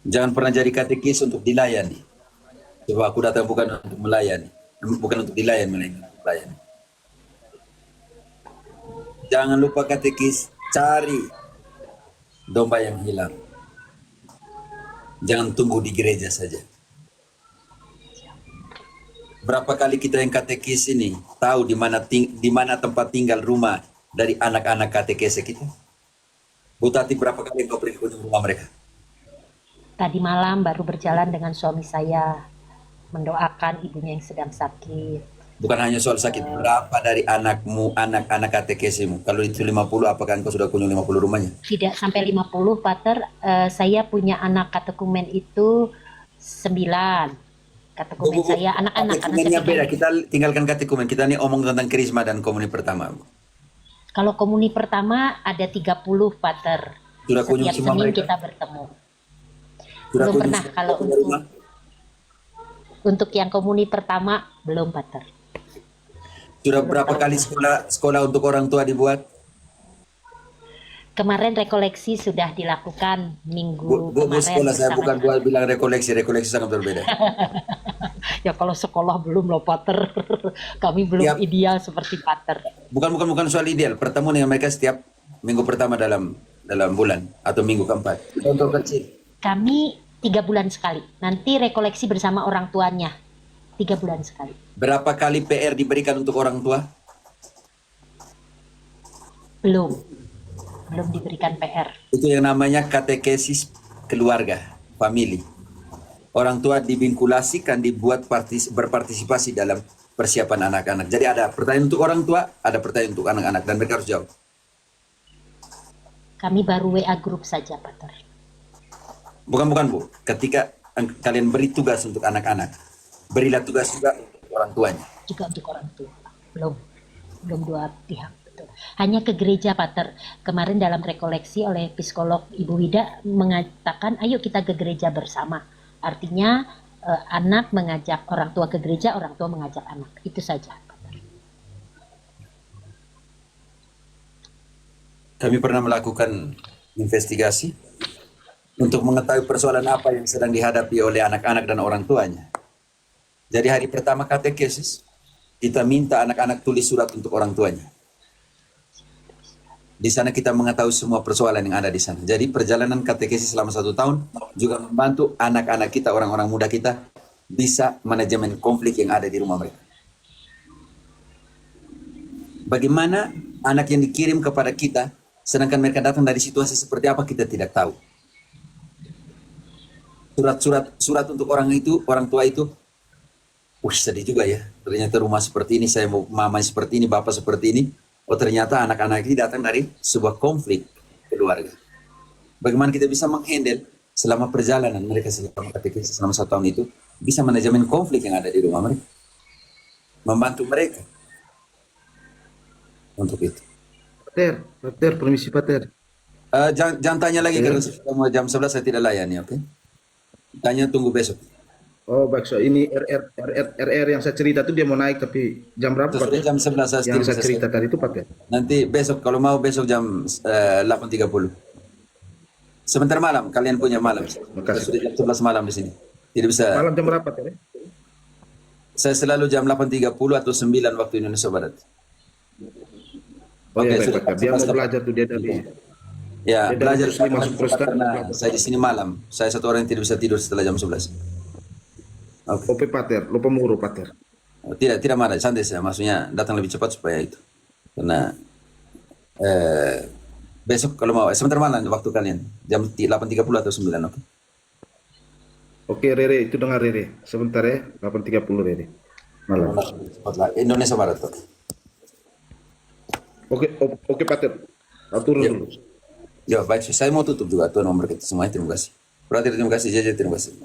Jangan pernah jadi katekis untuk dilayani. Sebab aku datang bukan untuk melayani, bukan untuk dilayani, melainkan untuk melayani. Jangan lupa katekis, cari domba yang hilang. Jangan tunggu di gereja saja. Berapa kali kita yang katekis ini tahu di mana tempat tinggal rumah dari anak-anak katekis kita? Bu Tati, berapa kali kau pergi ke rumah mereka? Tadi malam baru berjalan dengan suami saya mendoakan ibunya yang sedang sakit. Bukan hanya soal sakit, berapa dari anakmu, anak-anak katekesimu? Kalau itu 50, apakah engkau sudah kunjung 50 rumahnya? Tidak sampai 50, Pater. Saya punya anak katekumen itu 9. Katekumen saya anak-anak. Katekumennya beda, kita tinggalkan katekumen. Kita ini omong tentang krisma dan komuni pertama. Kalau komuni pertama ada 30, Pater. Sudah kunjung Setiap semua Senin mereka? kita bertemu. Sudah Belum kunjung pernah. semua Kalau punya rumah? untuk yang komuni pertama belum, Pater. Sudah berapa kali sekolah untuk orang tua dibuat? Kemarin rekoleksi sudah dilakukan minggu Bu kemarin. sekolah, saya bukan sangat- bilang rekoleksi sangat berbeda. Ya kalau sekolah belum loh, Pater. Kami belum Tiap- ideal seperti Pater. Bukan soal ideal, pertemuan dengan mereka setiap minggu pertama dalam bulan atau minggu keempat. Contoh kecil. Kami 3 bulan sekali. Nanti rekoleksi bersama orang tuanya. 3 bulan sekali. Berapa kali PR diberikan untuk orang tua? Belum diberikan PR. Itu yang namanya katekesis keluarga, family. Orang tua dibinkulasikan, dibuat berpartisipasi dalam persiapan anak-anak. Jadi ada pertanyaan untuk orang tua, ada pertanyaan untuk anak-anak, dan mereka harus jawab. Kami baru WA grup saja, Pater. Bukan Bu. Ketika kalian beri tugas untuk anak-anak, berilah tugas juga untuk orang tuanya. Juga untuk orang tua. Belum dua pihak. Betul. Hanya ke gereja, Pater. Kemarin dalam rekoleksi oleh psikolog Ibu Wida mengatakan, ayo kita ke gereja bersama. Artinya anak mengajak orang tua ke gereja, orang tua mengajak anak. Itu saja, Pater. Kami pernah melakukan investigasi untuk mengetahui persoalan apa yang sedang dihadapi oleh anak-anak dan orang tuanya. Jadi hari pertama katekesis, kita minta anak-anak tulis surat untuk orang tuanya. Di sana kita mengetahui semua persoalan yang ada di sana. Jadi perjalanan katekesis selama 1 tahun juga membantu anak-anak kita, orang-orang muda kita, bisa manajemen konflik yang ada di rumah mereka. Bagaimana anak yang dikirim kepada kita, sedangkan mereka datang dari situasi seperti apa, kita tidak tahu. Surat untuk orang tua itu, sedih juga ya. Ternyata rumah seperti ini, saya mau mama seperti ini, bapak seperti ini. Oh ternyata anak-anak ini datang dari sebuah konflik keluarga. Bagaimana kita bisa menghandle selama perjalanan mereka selama katekis selama 1 tahun itu, bisa manajemen konflik yang ada di rumah mereka, membantu mereka untuk itu. Pater, permisi Pater. Jangan tanya lagi karena sudah mau jam 11 saya tidak layani, oke? Tanya tunggu besok. Oh baik, so ini RR yang saya cerita tuh dia mau naik tapi jam berapa Pak? Sudah jam 11 saya Yang still saya cerita tadi itu Pak ya? Nanti besok kalau mau besok jam 8.30. Sebentar malam kalian punya malam. Makasih. Sudah jam 11 malam di sini. Tidak bisa. Malam jam berapa Pak? Saya selalu jam 8.30 atau 9 waktu Indonesia Barat. Oh iya Oke, baik Pak. Dia mau belajar tuh dia dari Ya, dia belajar Muslim masuk Kristen. karena saya di sini malam. Saya satu orang yang tidak bisa tidur setelah jam 11. Oke Pater, lupa mengurus Pater. Tidak marah, santai saja. Maksudnya datang lebih cepat supaya itu. Karena besok kalau mau, sebentar mana waktu kalian? Jam 8.30 atau 9, oke? Oke Rere, itu dengar Rere. Sebentar ya, 8.30 Rere. Malam. Indonesia Barat, oke. Oke Pater. Atur dulu. Ya, baik. Saya mau tutup juga tuan nomor kita semuanya. Terima kasih. Berarti terima kasih, Jaja, terima kasih.